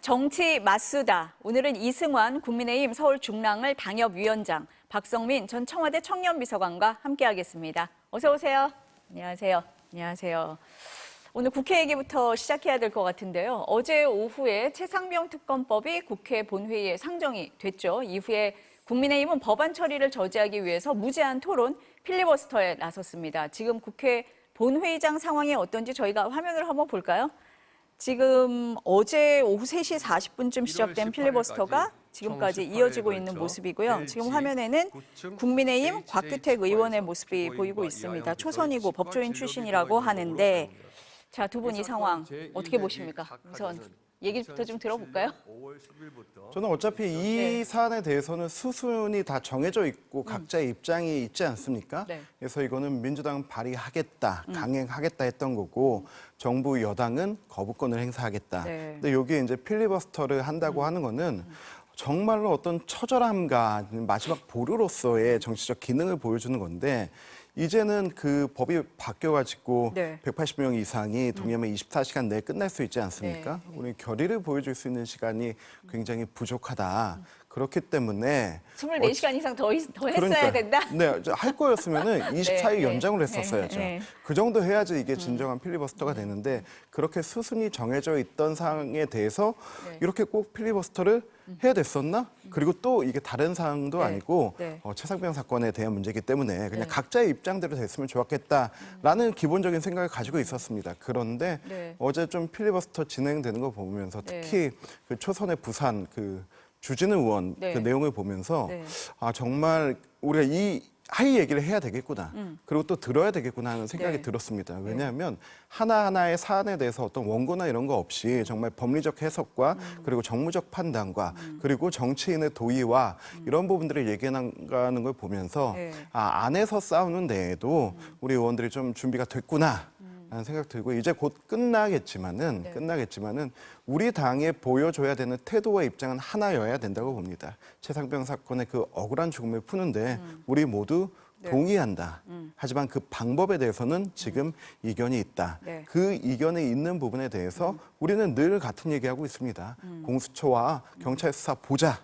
정치 맞수다. 오늘은 이승환 국민의힘 서울 중랑을 당협위원장, 박성민 전 청와대 청년비서관과 함께하겠습니다. 어서 오세요. 안녕하세요. 안녕하세요. 오늘 국회 얘기부터 시작해야 될 것 같은데요. 어제 오후에 최상병 특검법이 국회 본회의에 상정이 됐죠. 이후에 국민의힘은 법안 처리를 저지하기 위해서 무제한 토론, 필리버스터에 나섰습니다. 지금 국회 본회의장 상황이 어떤지 저희가 화면으로 한번 볼까요? 지금 어제 오후 3시 40분쯤 시작된 필리버스터가 지금까지 이어지고 있는 모습이고요. 지금 화면에는 국민의힘 곽규택 의원의 모습이 보이고 있습니다. 초선이고 법조인 출신이라고 하는데, 자, 두 분 이 상황 어떻게 보십니까? 우선 얘기부터 좀 들어볼까요? 저는 어차피 이 사안에 대해서는 수순이 다 정해져 있고 각자의 입장이 있지 않습니까? 네. 그래서 이거는 민주당은 발의하겠다, 강행하겠다 했던 거고 정부 여당은 거부권을 행사하겠다. 네. 근데 여기에 이제 필리버스터를 한다고 하는 거는 정말로 어떤 처절함과 마지막 보루로서의 정치적 기능을 보여주는 건데 이제는 그 법이 바뀌어가지고 네. 180명 이상이 동의하면 24시간 내에 끝날 수 있지 않습니까? 네. 우리 결의를 보여줄 수 있는 시간이 굉장히 부족하다. 그렇기 때문에 24시간 이상 더 했어야 그러니까요. 된다? 네, 할 거였으면은 24일 네, 연장을 네, 했었어야죠. 네. 그 정도 해야지 이게 진정한 필리버스터가 되는데 그렇게 수순이 정해져 있던 사항에 대해서 네. 이렇게 꼭 필리버스터를 해야 됐었나? 그리고 또 이게 다른 사항도 네, 아니고 네. 최상병 사건에 대한 문제이기 때문에 그냥 네. 각자의 입장대로 됐으면 좋았겠다라는 기본적인 생각을 가지고 있었습니다. 그런데 네. 어제 좀 필리버스터 진행되는 거 보면서 네. 특히 그 초선의 부산 그 주진우 의원 네. 그 내용을 보면서 네. 아 정말 우리가 이 얘기를 해야 되겠구나. 그리고 또 들어야 되겠구나 하는 생각이 네. 들었습니다. 왜냐하면 하나하나의 사안에 대해서 어떤 원고나 이런 거 없이 정말 법리적 해석과 그리고 정무적 판단과 그리고 정치인의 도의와 이런 부분들을 얘기해 나가는 걸 보면서 네. 아, 안에서 싸우는 데에도 우리 의원들이 좀 준비가 됐구나. 라는 생각 들고 이제 곧 끝나겠지만은 우리 당에 보여줘야 되는 태도와 입장은 하나여야 된다고 봅니다. 최상병 사건의 그 억울한 죽음을 푸는데 우리 모두 네. 동의한다. 하지만 그 방법에 대해서는 지금 이견이 있다. 네. 그 이견이 있는 부분에 대해서 우리는 늘 같은 얘기하고 있습니다. 공수처와 경찰 수사 보자.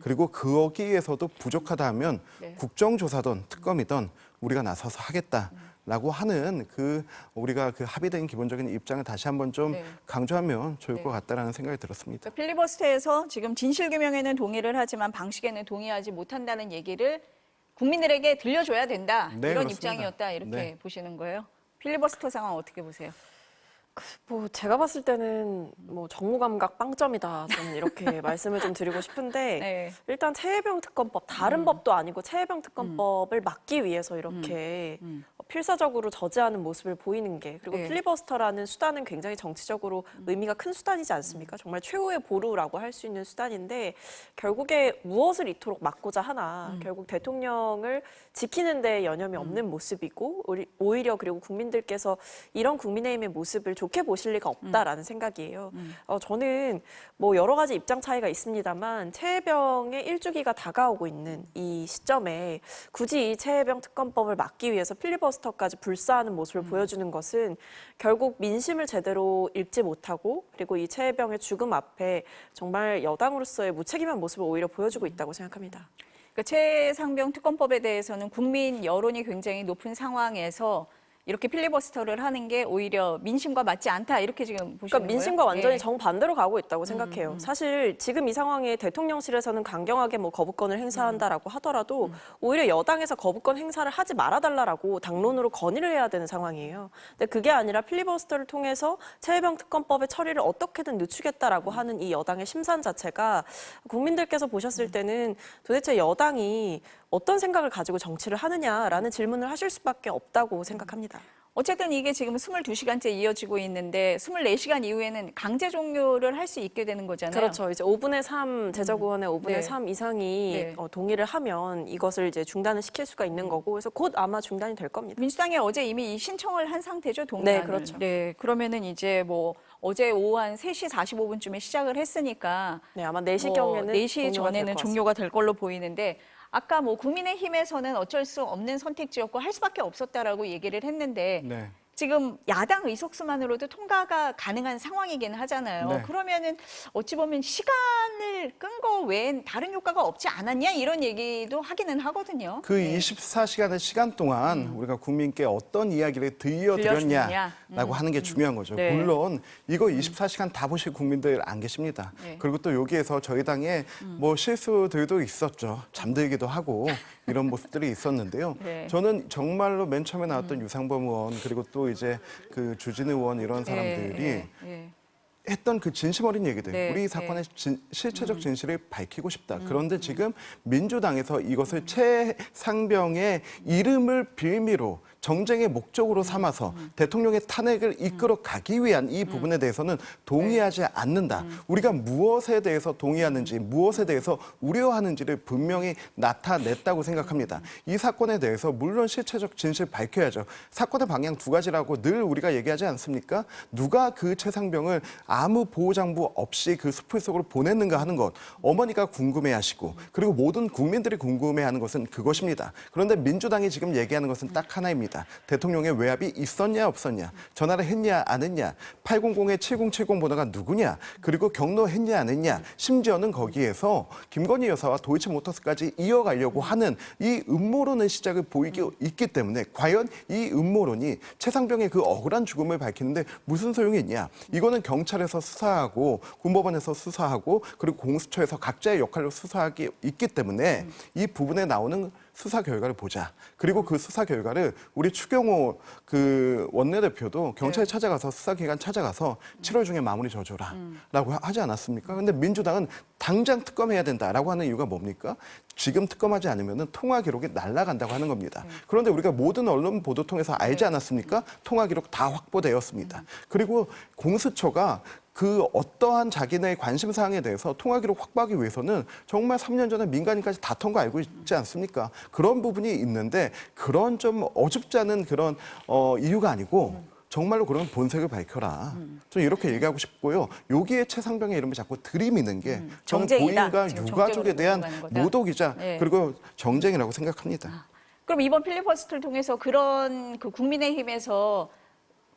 그리고 거기에서도 부족하다 하면 네. 국정조사든 특검이든 우리가 나서서 하겠다. 라고 하는 우리가 그 합의된 기본적인 입장을 다시 한번 좀 네. 강조하면 좋을 네. 것 같다라는 생각이 들었습니다. 그러니까 필리버스터에서 지금 진실규명에는 동의를 하지만 방식에는 동의하지 못한다는 얘기를 국민들에게 들려줘야 된다. 네, 이런 그렇습니다. 입장이었다. 이렇게 네. 보시는 거예요. 필리버스터 상황 어떻게 보세요? 뭐 제가 봤을 때는 뭐 정무감각 빵점이다. 저는 이렇게 말씀을 좀 드리고 싶은데 네. 일단 최혜병 특검법 다른 법도 아니고 최혜병 특검법을 막기 위해서 이렇게 필사적으로 저지하는 모습을 보이는 게 그리고 네. 필리버스터라는 수단은 굉장히 정치적으로 의미가 큰 수단이지 않습니까? 정말 최후의 보루라고 할 수 있는 수단인데 결국에 무엇을 이토록 막고자 하나 결국 대통령을 지키는 데 여념이 없는 모습이고 오히려 그리고 국민들께서 이런 국민의힘의 모습을 좋게 보실 리가 없다라는 생각이에요. 저는 뭐 여러 가지 입장 차이가 있습니다만 최혜병의 일주기가 다가오고 있는 이 시점에 굳이 이 최혜병 특검법을 막기 위해서 필리버스터까지 불사하는 모습을 보여주는 것은 결국 민심을 제대로 읽지 못하고 그리고 이 최혜병의 죽음 앞에 정말 여당으로서의 무책임한 모습을 오히려 보여주고 있다고 생각합니다. 그러니까 최상병 특검법에 대해서는 국민 여론이 굉장히 높은 상황에서 이렇게 필리버스터를 하는 게 오히려 민심과 맞지 않다 이렇게 지금 보시는 그러니까 거예요? 민심과 완전히 예. 정반대로 가고 있다고 생각해요. 사실 지금 이 상황에 대통령실에서는 강경하게 뭐 거부권을 행사한다라고 하더라도 오히려 여당에서 거부권 행사를 하지 말아달라라고 당론으로 건의를 해야 되는 상황이에요. 근데 그게 아니라 필리버스터를 통해서 최혜병 특검법의 처리를 어떻게든 늦추겠다라고 하는 이 여당의 심산 자체가 국민들께서 보셨을 때는 도대체 여당이 어떤 생각을 가지고 정치를 하느냐라는 질문을 하실 수밖에 없다고 생각합니다. 어쨌든 이게 지금 22시간째 이어지고 있는데 24시간 이후에는 강제 종료를 할 수 있게 되는 거잖아요. 그렇죠. 이제 5분의 3 제적의원의 5분의 네. 3 이상이 네. 동의를 하면 이것을 이제 중단을 시킬 수가 있는 거고 그래서 곧 아마 중단이 될 겁니다. 민주당이 어제 이미 이 신청을 한 상태죠, 동의안을. 네, 그렇죠. 네, 그러면은 이제 뭐 어제 오후 한 3시 45분쯤에 시작을 했으니까 네, 아마 4시경에는 4시 전에는 종료가 될 걸로 보이는데 아까 뭐 국민의힘에서는 어쩔 수 없는 선택지였고 할 수밖에 없었다라고 얘기를 했는데 네. 지금 야당 의석수만으로도 통과가 가능한 상황이긴 하잖아요. 네. 그러면은 어찌 보면 시간을 끈 거 외엔 다른 효과가 없지 않았냐 이런 얘기도 하기는 하거든요. 그 24시간의 시간 동안 우리가 국민께 어떤 이야기를 들려드렸냐라고 하는 게 중요한 거죠. 네. 물론 이거 24시간 다 보실 국민들 안 계십니다. 네. 그리고 또 여기에서 저희 당에 뭐 실수들도 있었죠. 잠들기도 하고 이런 모습들이 있었는데요. 네. 저는 정말로 맨 처음에 나왔던 유상범 의원 그리고 또 이제 그 주진우 의원 이런 사람들이 예. 했던 그 진심 어린 얘기들, 네, 우리 사건의 실체적 진실을 밝히고 싶다. 그런데 지금 민주당에서 이것을 최상병의 이름을 빌미로 정쟁의 목적으로 삼아서 대통령의 탄핵을 이끌어 가기 위한 이 부분에 대해서는 동의하지 않는다. 우리가 무엇에 대해서 동의하는지, 무엇에 대해서 우려하는지를 분명히 나타냈다고 생각합니다. 이 사건에 대해서 물론 실체적 진실 밝혀야죠. 사건의 방향 두 가지라고 늘 우리가 얘기하지 않습니까? 누가 그 최상병을 아무 보호장부 없이 그 숲을 속으로 보냈는가 하는 것, 어머니가 궁금해하시고 그리고 모든 국민들이 궁금해하는 것은 그것입니다. 그런데 민주당이 지금 얘기하는 것은 딱 하나입니다. 대통령의 외압이 있었냐 없었냐, 전화를 했냐 안 했냐, 800에 7070 번호가 누구냐, 그리고 경로했냐 안 했냐, 심지어는 거기에서 김건희 여사와 도이치모터스까지 이어가려고 하는 이 음모론의 시작을 보이고 있기 때문에 과연 이 음모론이 최상병의 그 억울한 죽음을 밝히는데 무슨 소용이 있냐. 이거는 경찰에서 수사하고 군법원에서 수사하고 그리고 공수처에서 각자의 역할로 수사하기 있기 때문에 이 부분에 나오는 수사 결과를 보자. 그리고 그 수사 결과를 우리 추경호 그 원내대표도 경찰에 찾아가서 수사기관 찾아가서 7월 중에 마무리 져줘라라고 하지 않았습니까? 근데 민주당은 당장 특검해야 된다라고 하는 이유가 뭡니까? 지금 특검하지 않으면 통화 기록이 날아간다고 하는 겁니다. 그런데 우리가 모든 언론 보도 통해서 알지 않았습니까? 통화 기록 다 확보되었습니다. 그리고 공수처가 그 어떠한 자기네의 관심사항에 대해서 통화 기록 확보하기 위해서는 정말 3년 전에 민간인까지 다툰 거 알고 있지 않습니까? 그런 부분이 있는데 그런 좀 어줍지 않은 그런 이유가 아니고 정말로 그런 본색을 밝혀라. 좀 이렇게 얘기하고 싶고요. 여기에 최상병의 이름을 자꾸 들이미는 게 저는 정쟁이다. 고인과 지금 유가족에 대한 정쟁으로 넘어가는 거다. 모독이자 네. 그리고 정쟁이라고 생각합니다. 그럼 이번 필리버스터를 통해서 그런 그 국민의힘에서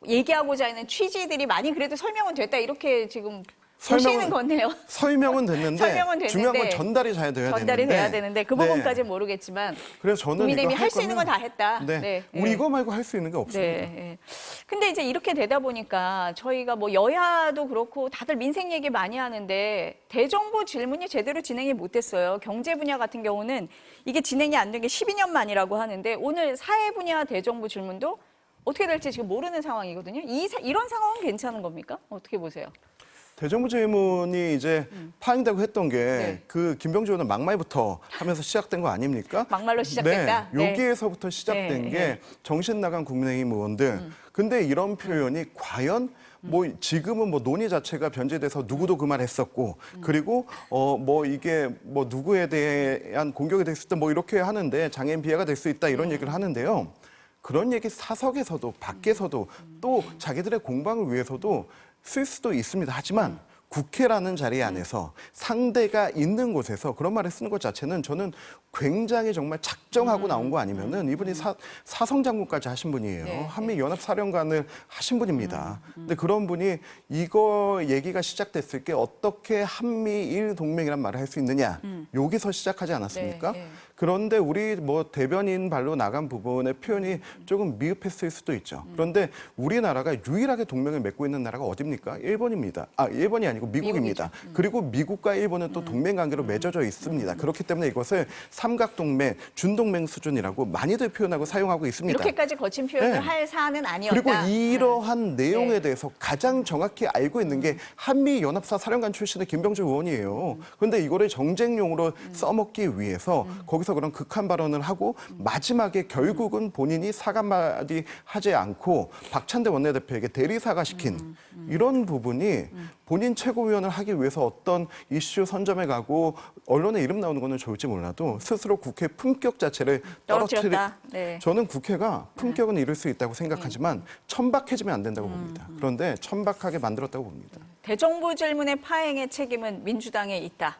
얘기하고자 하는 취지들이 많이 그래도 설명은 됐다 이렇게 지금 보시는 거네요. 설명은 됐는데 설명은 됐는데 중요한 건 전달이 잘 돼야 전달이 되는데 돼야 되는데 그 부분까지는 모르겠지만 그래서 저는 국민의힘이 이거 할 수 있는 건 다 했다. 네. 우리 이거 말고 할 수 있는 게 없습니다. 네. 근데 이제 이렇게 되다 보니까 저희가 뭐 여야도 그렇고 다들 민생 얘기 많이 하는데 대정부 질문이 제대로 진행이 못 됐어요. 경제 분야 같은 경우는 이게 진행이 안 된 게 12년 만이라고 하는데 오늘 사회 분야 대정부 질문도 어떻게 될지 지금 모르는 상황이거든요. 이런 상황은 괜찮은 겁니까? 어떻게 보세요? 대정부 질문이 이제 파행되고 했던 게 그 김병주 의원은 막말부터 하면서 시작된 거 아닙니까? 막말로 시작됐다? 네, 여기에서부터 시작된 네, 게 네. 정신 나간 국민의힘 의원들. 근데 이런 표현이 과연 뭐 지금은 뭐 논의 자체가 변제돼서 누구도 그 말 했었고 그리고 뭐 이게 뭐 누구에 대한 공격이 됐을 때 뭐 이렇게 하는데 장애인 비하가 될 수 있다 이런 얘기를 하는데요. 그런 얘기 사석에서도 밖에서도 또 자기들의 공방을 위해서도 쓸 수도 있습니다. 하지만 국회라는 자리 안에서 상대가 있는 곳에서 그런 말을 쓰는 것 자체는 저는 굉장히 정말 작정하고 나온 거 아니면은 이분이 사성 장군까지 하신 분이에요. 네. 한미 연합 사령관을 하신 분입니다. 근데 그런 분이 이거 얘기가 시작됐을 게 어떻게 한미일 동맹이란 말을 할 수 있느냐 여기서 시작하지 않았습니까? 네, 네. 그런데 우리 뭐 대변인 발로 나간 부분의 표현이 조금 미흡했을 수도 있죠. 그런데 우리나라가 유일하게 동맹을 맺고 있는 나라가 어디입니까? 일본입니다. 일본이 아니고 미국입니다. 그리고 미국과 일본은 또 동맹 관계로 맺어져 있습니다. 그렇기 때문에 이것을 삼각동맹, 준동맹 수준이라고 많이들 표현하고 사용하고 있습니다. 이렇게까지 거친 표현을 네. 할 사안은 아니었다. 그리고 이러한 내용에 네. 대해서 가장 정확히 알고 있는 게 한미연합사 사령관 출신의 김병주 의원이에요. 그런데 이거를 정쟁용으로 써먹기 위해서 거기서 그런 극한 발언을 하고 마지막에 결국은 본인이 사과 한마디 하지 않고 박찬대 원내대표에게 대리사과시킨 이런 부분이 본인 최고위원을 하기 위해서 어떤 이슈 선점해 가고 언론에 이름 나오는 거는 좋을지 몰라도 스스로 국회 품격 자체를 떨어뜨렸다. 네. 저는 국회가 품격은 이룰 수 있다고 생각하지만 천박해지면 안 된다고 봅니다. 그런데 천박하게 만들었다고 봅니다. 대정부 질문의 파행의 책임은 민주당에 있다.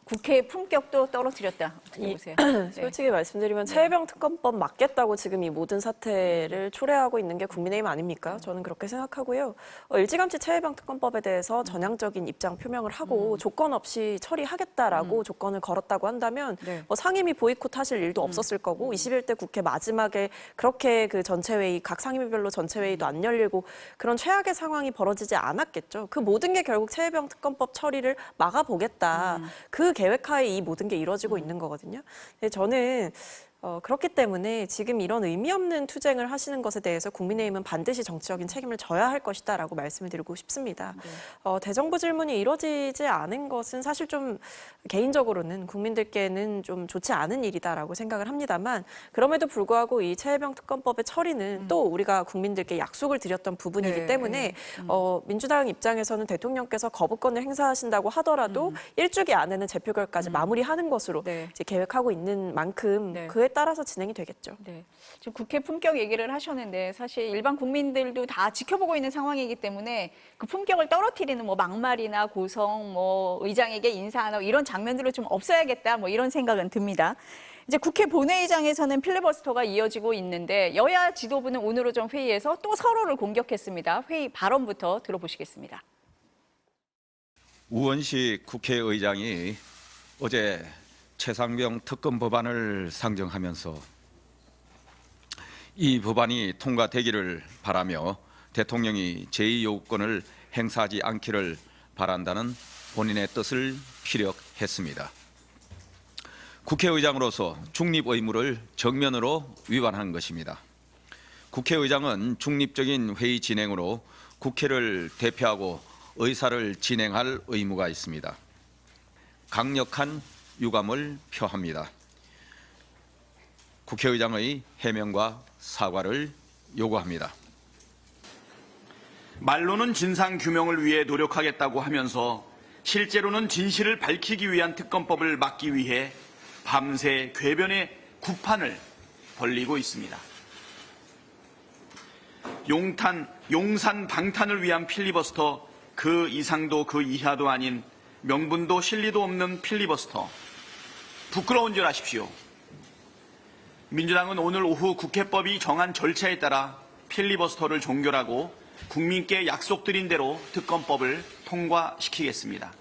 국회의 품격도 떨어뜨렸다. 어떻게 보세요? 네. 솔직히 말씀드리면 최혜병 특검법 맞겠다고 지금 이 모든 사태를 초래하고 있는 게 국민의힘 아닙니까? 저는 그렇게 생각하고요. 일찌감치 최혜병 특검법에 대해서 전향적인 입장 표명을 하고 조건 없이 처리하겠다라고 조건을 걸었다고 한다면 네. 뭐 상임위 보이콧하실 일도 없었을 거고 21대 국회 마지막에 그렇게 그 전체회의 각 상임위별로 전체회의도 안 열리고 그런 최악의 상황이 벌어지지 않았겠죠. 그 모든 게 결국 최혜병 특검법 처리를 막아보겠다. 그 계획하에 이 모든 게 이루어지고 있는 거거든요. 근데 저는 그렇기 때문에 지금 이런 의미 없는 투쟁을 하시는 것에 대해서 국민의힘은 반드시 정치적인 책임을 져야 할 것이다라고 말씀을 드리고 싶습니다. 대정부 질문이 이루어지지 않은 것은 사실 좀 개인적으로는 국민들께는 좀 좋지 않은 일이다라고 생각을 합니다만 그럼에도 불구하고 이 최혜병 특검법의 처리는 또 우리가 국민들께 약속을 드렸던 부분이기 네. 때문에 민주당 입장에서는 대통령께서 거부권을 행사하신다고 하더라도 일주기 안에는 재표결까지 마무리하는 것으로 네. 이제 계획하고 있는 만큼 네. 그에 따라서 진행이 되겠죠. 네. 지금 국회 품격 얘기를 하셨는데 사실 일반 국민들도 다 지켜보고 있는 상황이기 때문에 그 품격을 떨어뜨리는 뭐 막말이나 고성, 뭐 의장에게 인사하나 이런 장면들은 좀 없어야겠다 뭐 이런 생각은 듭니다. 이제 국회 본회의장에서는 필리버스터가 이어지고 있는데 여야 지도부는 오늘 오전 회의에서 또 서로를 공격했습니다. 회의 발언부터 들어보시겠습니다. 우원식 국회의장이 어제 최상병 특검 법안을 상정하면서 이 법안이 통과되기를 바라며 대통령이 제2요구권을 행사하지 않기를 바란다는 본인의 뜻을 피력했습니다. 국회의장으로서 중립 의무를 정면으로 위반한 것입니다. 국회의장은 중립적인 회의 진행으로 국회를 대표하고 의사를 진행할 의무가 있습니다. 강력한 유감을 표합니다. 국회의장의 해명과 사과를 요구합니다. 말로는 진상규명을 위해 노력하겠다고 하면서 실제로는 진실을 밝히기 위한 특검법을 막기 위해 밤새 궤변의 구판을 벌리고 있습니다. 용산 방탄을 위한 필리버스터, 그 이상도 그 이하도 아닌 명분도 실리도 없는 필리버스터. 부끄러운 줄 아십시오. 민주당은 오늘 오후 국회법이 정한 절차에 따라 필리버스터를 종결하고 국민께 약속드린 대로 특검법을 통과시키겠습니다.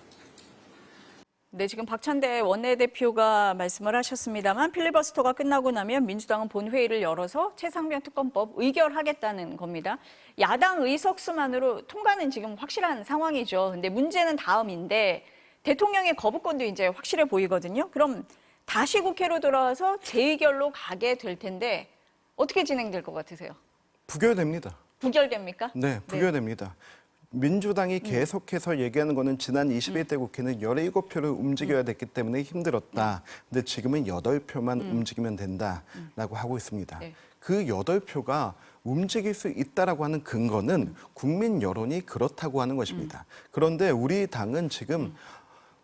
네, 지금 박찬대 원내대표가 말씀을 하셨습니다만 필리버스터가 끝나고 나면 민주당은 본회의를 열어서 최상병 특검법 의결하겠다는 겁니다. 야당 의석수만으로 통과는 지금 확실한 상황이죠. 근데 문제는 다음인데 대통령의 거부권도 이제 확실해 보이거든요. 그럼 다시 국회로 돌아와서 재의결로 가게 될 텐데 어떻게 진행될 것 같으세요? 부결됩니다. 부결됩니까? 네, 부결됩니다. 민주당이 계속해서 얘기하는 거는 지난 21대 국회는 17표를 움직여야 됐기 때문에 힘들었다. 근데 지금은 8표만 움직이면 된다라고 하고 있습니다. 네. 그 8표가 움직일 수 있다라고 하는 근거는 국민 여론이 그렇다고 하는 것입니다. 그런데 우리 당은 지금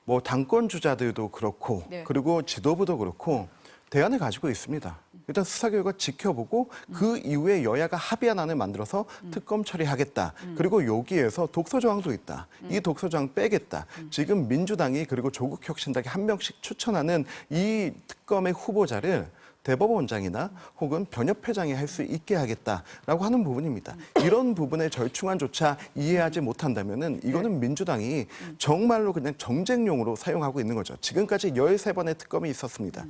뭐 당권 주자들도 그렇고 네. 그리고 지도부도 그렇고 대안을 가지고 있습니다. 일단 수사 결과 지켜보고 그 이후에 여야가 합의안을 만들어서 특검 처리하겠다. 그리고 여기에서 독소 조항도 있다. 이 독소 조항 빼겠다. 지금 민주당이 그리고 조국혁신당이 한 명씩 추천하는 이 특검의 후보자를 대법원장이나 혹은 변협회장이 할 수 있게 하겠다라고 하는 부분입니다. 이런 부분의 절충안조차 이해하지 못한다면은 이거는 민주당이 정말로 그냥 정쟁용으로 사용하고 있는 거죠. 지금까지 13번의 특검이 있었습니다.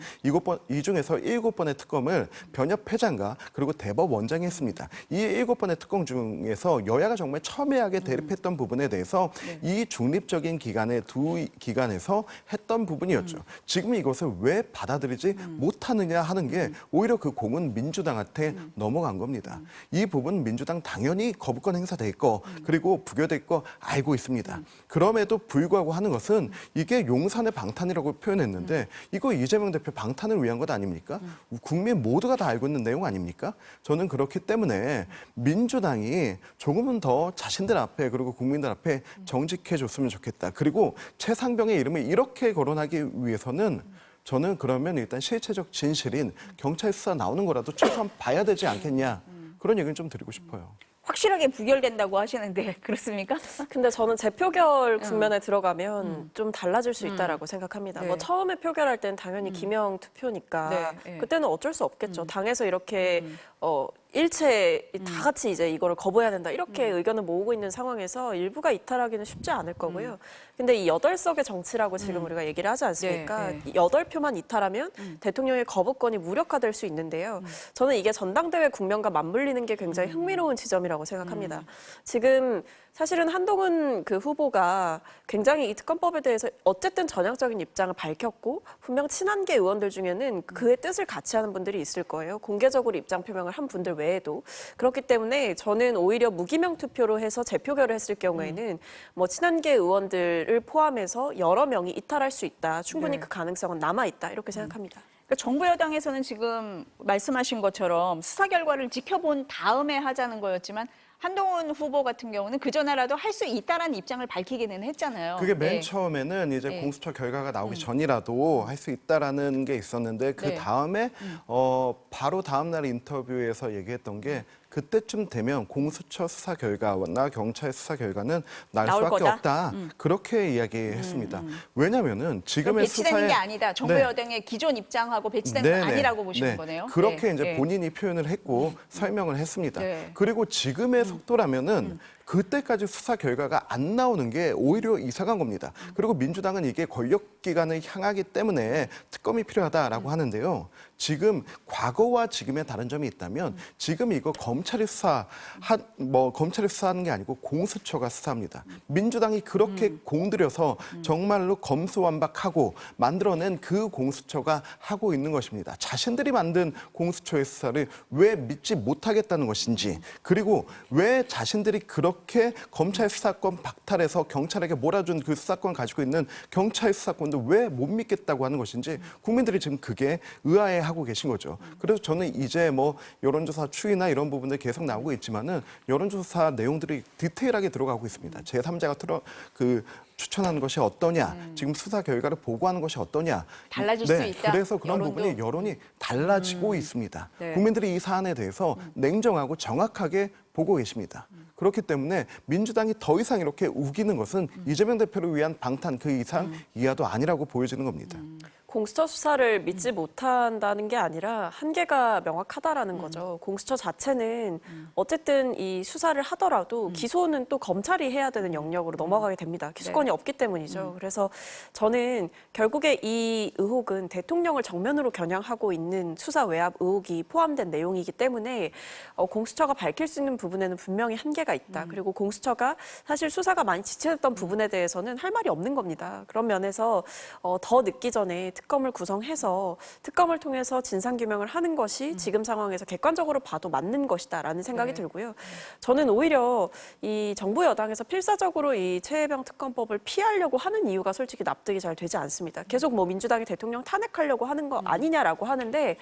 이 중에서 7번의 특검을 변협회장과 그리고 대법원장이 했습니다. 이 7번의 특검 중에서 여야가 정말 첨예하게 대립했던 부분에 대해서 이 중립적인 기관의 두 기관에서 했던 부분이었죠. 지금 이것을 왜 받아들이지 못하느냐 하는 게 오히려 그 공은 민주당한테 넘어간 겁니다. 이 부분 민주당 당연히 거부권 행사돼 있고 그리고 부결돼 있고 알고 있습니다. 그럼에도 불구하고 하는 것은 이게 용산의 방탄이라고 표현했는데 이거 이재명 대표 방탄을 위한 것 아닙니까? 국민 모두가 다 알고 있는 내용 아닙니까? 저는 그렇기 때문에 민주당이 조금은 더 자신들 앞에 그리고 국민들 앞에 정직해 줬으면 좋겠다. 그리고 최상병의 이름을 이렇게 거론하기 위해서는 저는 그러면 일단 실체적 진실인 경찰 수사 나오는 거라도 최소한 봐야 되지 않겠냐. 그런 얘기는 좀 드리고 싶어요. 확실하게 부결된다고 하시는데 그렇습니까? 근데 저는 재표결 국면에 들어가면 좀 달라질 수 있다라고 생각합니다. 네. 뭐 처음에 표결할 때는 당연히 기명 투표니까 네, 네. 그때는 어쩔 수 없겠죠. 당에서 이렇게 일체 다 같이 이제 이거를 거부해야 된다 이렇게 의견을 모으고 있는 상황에서 일부가 이탈하기는 쉽지 않을 거고요. 근데 이 8석의 정치라고 지금 우리가 얘기를 하지 않습니까? 네, 네. 8표만 이탈하면 대통령의 거부권이 무력화될 수 있는데요. 저는 이게 전당대회 국면과 맞물리는 게 굉장히 흥미로운 지점이라고 생각합니다. 지금 사실은 한동훈 그 후보가 굉장히 이 특검법에 대해서 어쨌든 전향적인 입장을 밝혔고 분명 친한계 의원들 중에는 그의 뜻을 같이 하는 분들이 있을 거예요. 공개적으로 입장 표명을 한 분들 외에도. 그렇기 때문에 저는 오히려 무기명 투표로 해서 재표결을 했을 경우에는 뭐 친한계 의원들을 포함해서 여러 명이 이탈할 수 있다. 충분히 네. 그 가능성은 남아있다. 이렇게 생각합니다. 그러니까 정부 여당에서는 지금 말씀하신 것처럼 수사 결과를 지켜본 다음에 하자는 거였지만 한동훈 후보 같은 경우는 그 전에라도 할 수 있다라는 입장을 밝히기는 했잖아요. 그게 맨 네. 처음에는 이제 네. 공수처 결과가 나오기 전이라도 할 수 있다라는 게 있었는데 그 네. 다음에 바로 다음 날 인터뷰에서 얘기했던 게 그때쯤 되면 공수처 수사 결과나 경찰 수사 결과는 날 나올 수밖에 거다? 없다. 그렇게 이야기했습니다. 왜냐하면은 지금의 배치되는 수사에 게 아니다. 정부 네. 여당의 기존 입장하고 배치되는 건 네네. 아니라고 보시는 네. 거네요. 그렇게 네. 이제 네. 본인이 표현을 했고 설명을 했습니다. 네. 그리고 지금의 속도라면은 그때까지 수사 결과가 안 나오는 게 오히려 이상한 겁니다. 그리고 민주당은 이게 권력기관을 향하기 때문에 특검이 필요하다라고 하는데요. 지금 과거와 지금의 다른 점이 있다면 지금 이거 검찰이 검찰이 수사하는 게 아니고 공수처가 수사합니다. 민주당이 그렇게 공들여서 정말로 검수완박하고 만들어낸 그 공수처가 하고 있는 것입니다. 자신들이 만든 공수처의 수사를 왜 믿지 못하겠다는 것인지 그리고 왜 자신들이 그렇게 검찰 수사권 박탈해서 경찰에게 몰아준 그 수사권 가지고 있는 경찰 수사권도 왜 못 믿겠다고 하는 것인지 국민들이 지금 그게 의아해하고 계신 거죠. 그래서 저는 이제 뭐 여론조사 추이나 이런 부분들 계속 나오고 있지만은 여론조사 내용들이 디테일하게 들어가고 있습니다. 제3자가 추천하는 것이 어떠냐, 지금 수사 결과를 보고하는 것이 어떠냐. 달라질 수 있다. 그래서 그런 여론도. 부분이 여론이 달라지고 있습니다. 네. 국민들이 이 사안에 대해서 냉정하고 정확하게 보고 계십니다. 그렇기 때문에 민주당이 더 이상 이렇게 우기는 것은 이재명 대표를 위한 방탄 그 이상 이하도 아니라고 보여지는 겁니다. 공수처 수사를 믿지 못한다는 게 아니라 한계가 명확하다라는 거죠. 공수처 자체는 어쨌든 이 수사를 하더라도 기소는 또 검찰이 해야 되는 영역으로 넘어가게 됩니다. 기소권이 없기 때문이죠. 그래서 저는 결국에 이 의혹은 대통령을 정면으로 겨냥하고 있는 수사 외압 의혹이 포함된 내용이기 때문에 공수처가 밝힐 수 있는 부분에는 분명히 한계가 있다. 그리고 공수처가 사실 수사가 많이 지체됐던 부분에 대해서는 할 말이 없는 겁니다. 그런 면에서 더 늦기 전에 특검을 구성해서 특검을 통해서 진상규명을 하는 것이 지금 상황에서 객관적으로 봐도 맞는 것이다라는 생각이 들고요. 저는 오히려 이 정부 여당에서 필사적으로 이 최혜병 특검법을 피하려고 하는 이유가 솔직히 납득이 잘 되지 않습니다. 계속 뭐 민주당이 대통령 탄핵하려고 하는 거 아니냐라고 하는데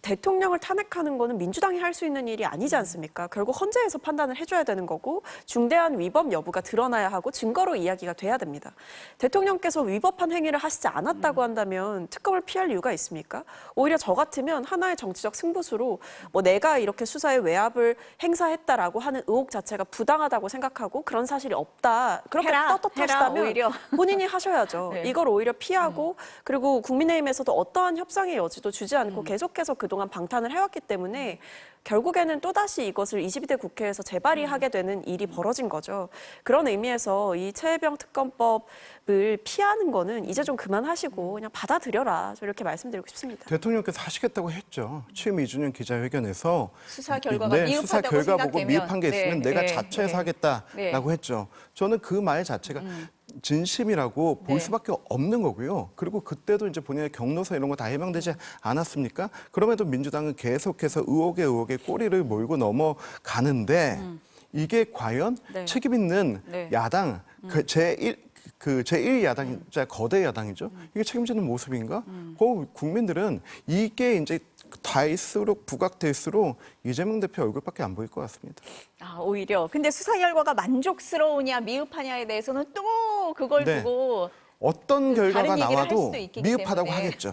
대통령을 탄핵하는 거는 민주당이 할 수 있는 일이 아니지 않습니까? 결국 헌재에서 판단을 해줘야 되는 거고 중대한 위법 여부가 드러나야 하고 증거로 이야기가 돼야 됩니다. 대통령께서 위법한 행위를 하시지 않았다고 한다면 특검을 피할 이유가 있습니까? 오히려 저 같으면 하나의 정치적 승부수로 뭐 내가 이렇게 수사에 외압을 행사했다라고 하는 의혹 자체가 부당하다고 생각하고 그런 사실이 없다. 그렇게 해라, 떳떳하시다면 오히려. 본인이 하셔야죠. 네. 이걸 오히려 피하고 그리고 국민의힘에서도 어떠한 협상의 여지도 주지 않고 계속해서 그동안 방탄을 해왔기 때문에 결국에는 또다시 이것을 22대 국회에서 재발의하게 되는 일이 벌어진 거죠. 그런 의미에서 이 최혜병 특검법을 피하는 거는 이제 좀 그만하시고 그냥 받아들여라. 이렇게 말씀드리고 싶습니다. 대통령께서 하시겠다고 했죠. 취임 2주년 기자회견에서 수사 결과가 수사 미흡하다고 결과 보고 생각되면 미흡한 게 있으면 네, 내가 네, 자처해서 네. 하겠다라고 했죠. 저는 그 말 자체가 진심이라고 볼 네. 수밖에 없는 거고요. 그리고 그때도 이제 본인의 경로서 이런 거 다 해명되지 않았습니까? 그럼에도 민주당은 계속해서 의혹에 꼬리를 몰고 넘어가는데 이게 과연 네. 책임 있는 네. 야당 제1야당이자 거대 야당이죠. 이게 책임지는 모습인가? 국민들은 이게 이제 갈수록 부각될수록 이재명 대표 얼굴밖에 안 보일 것 같습니다. 아, 오히려. 근데 수사 결과가 만족스러우냐 미흡하냐에 대해서는 또 그걸 네. 두고 어떤 결과가 다른 얘기를 할 나와도 수도 있기 미흡하다고 때문에. 하겠죠.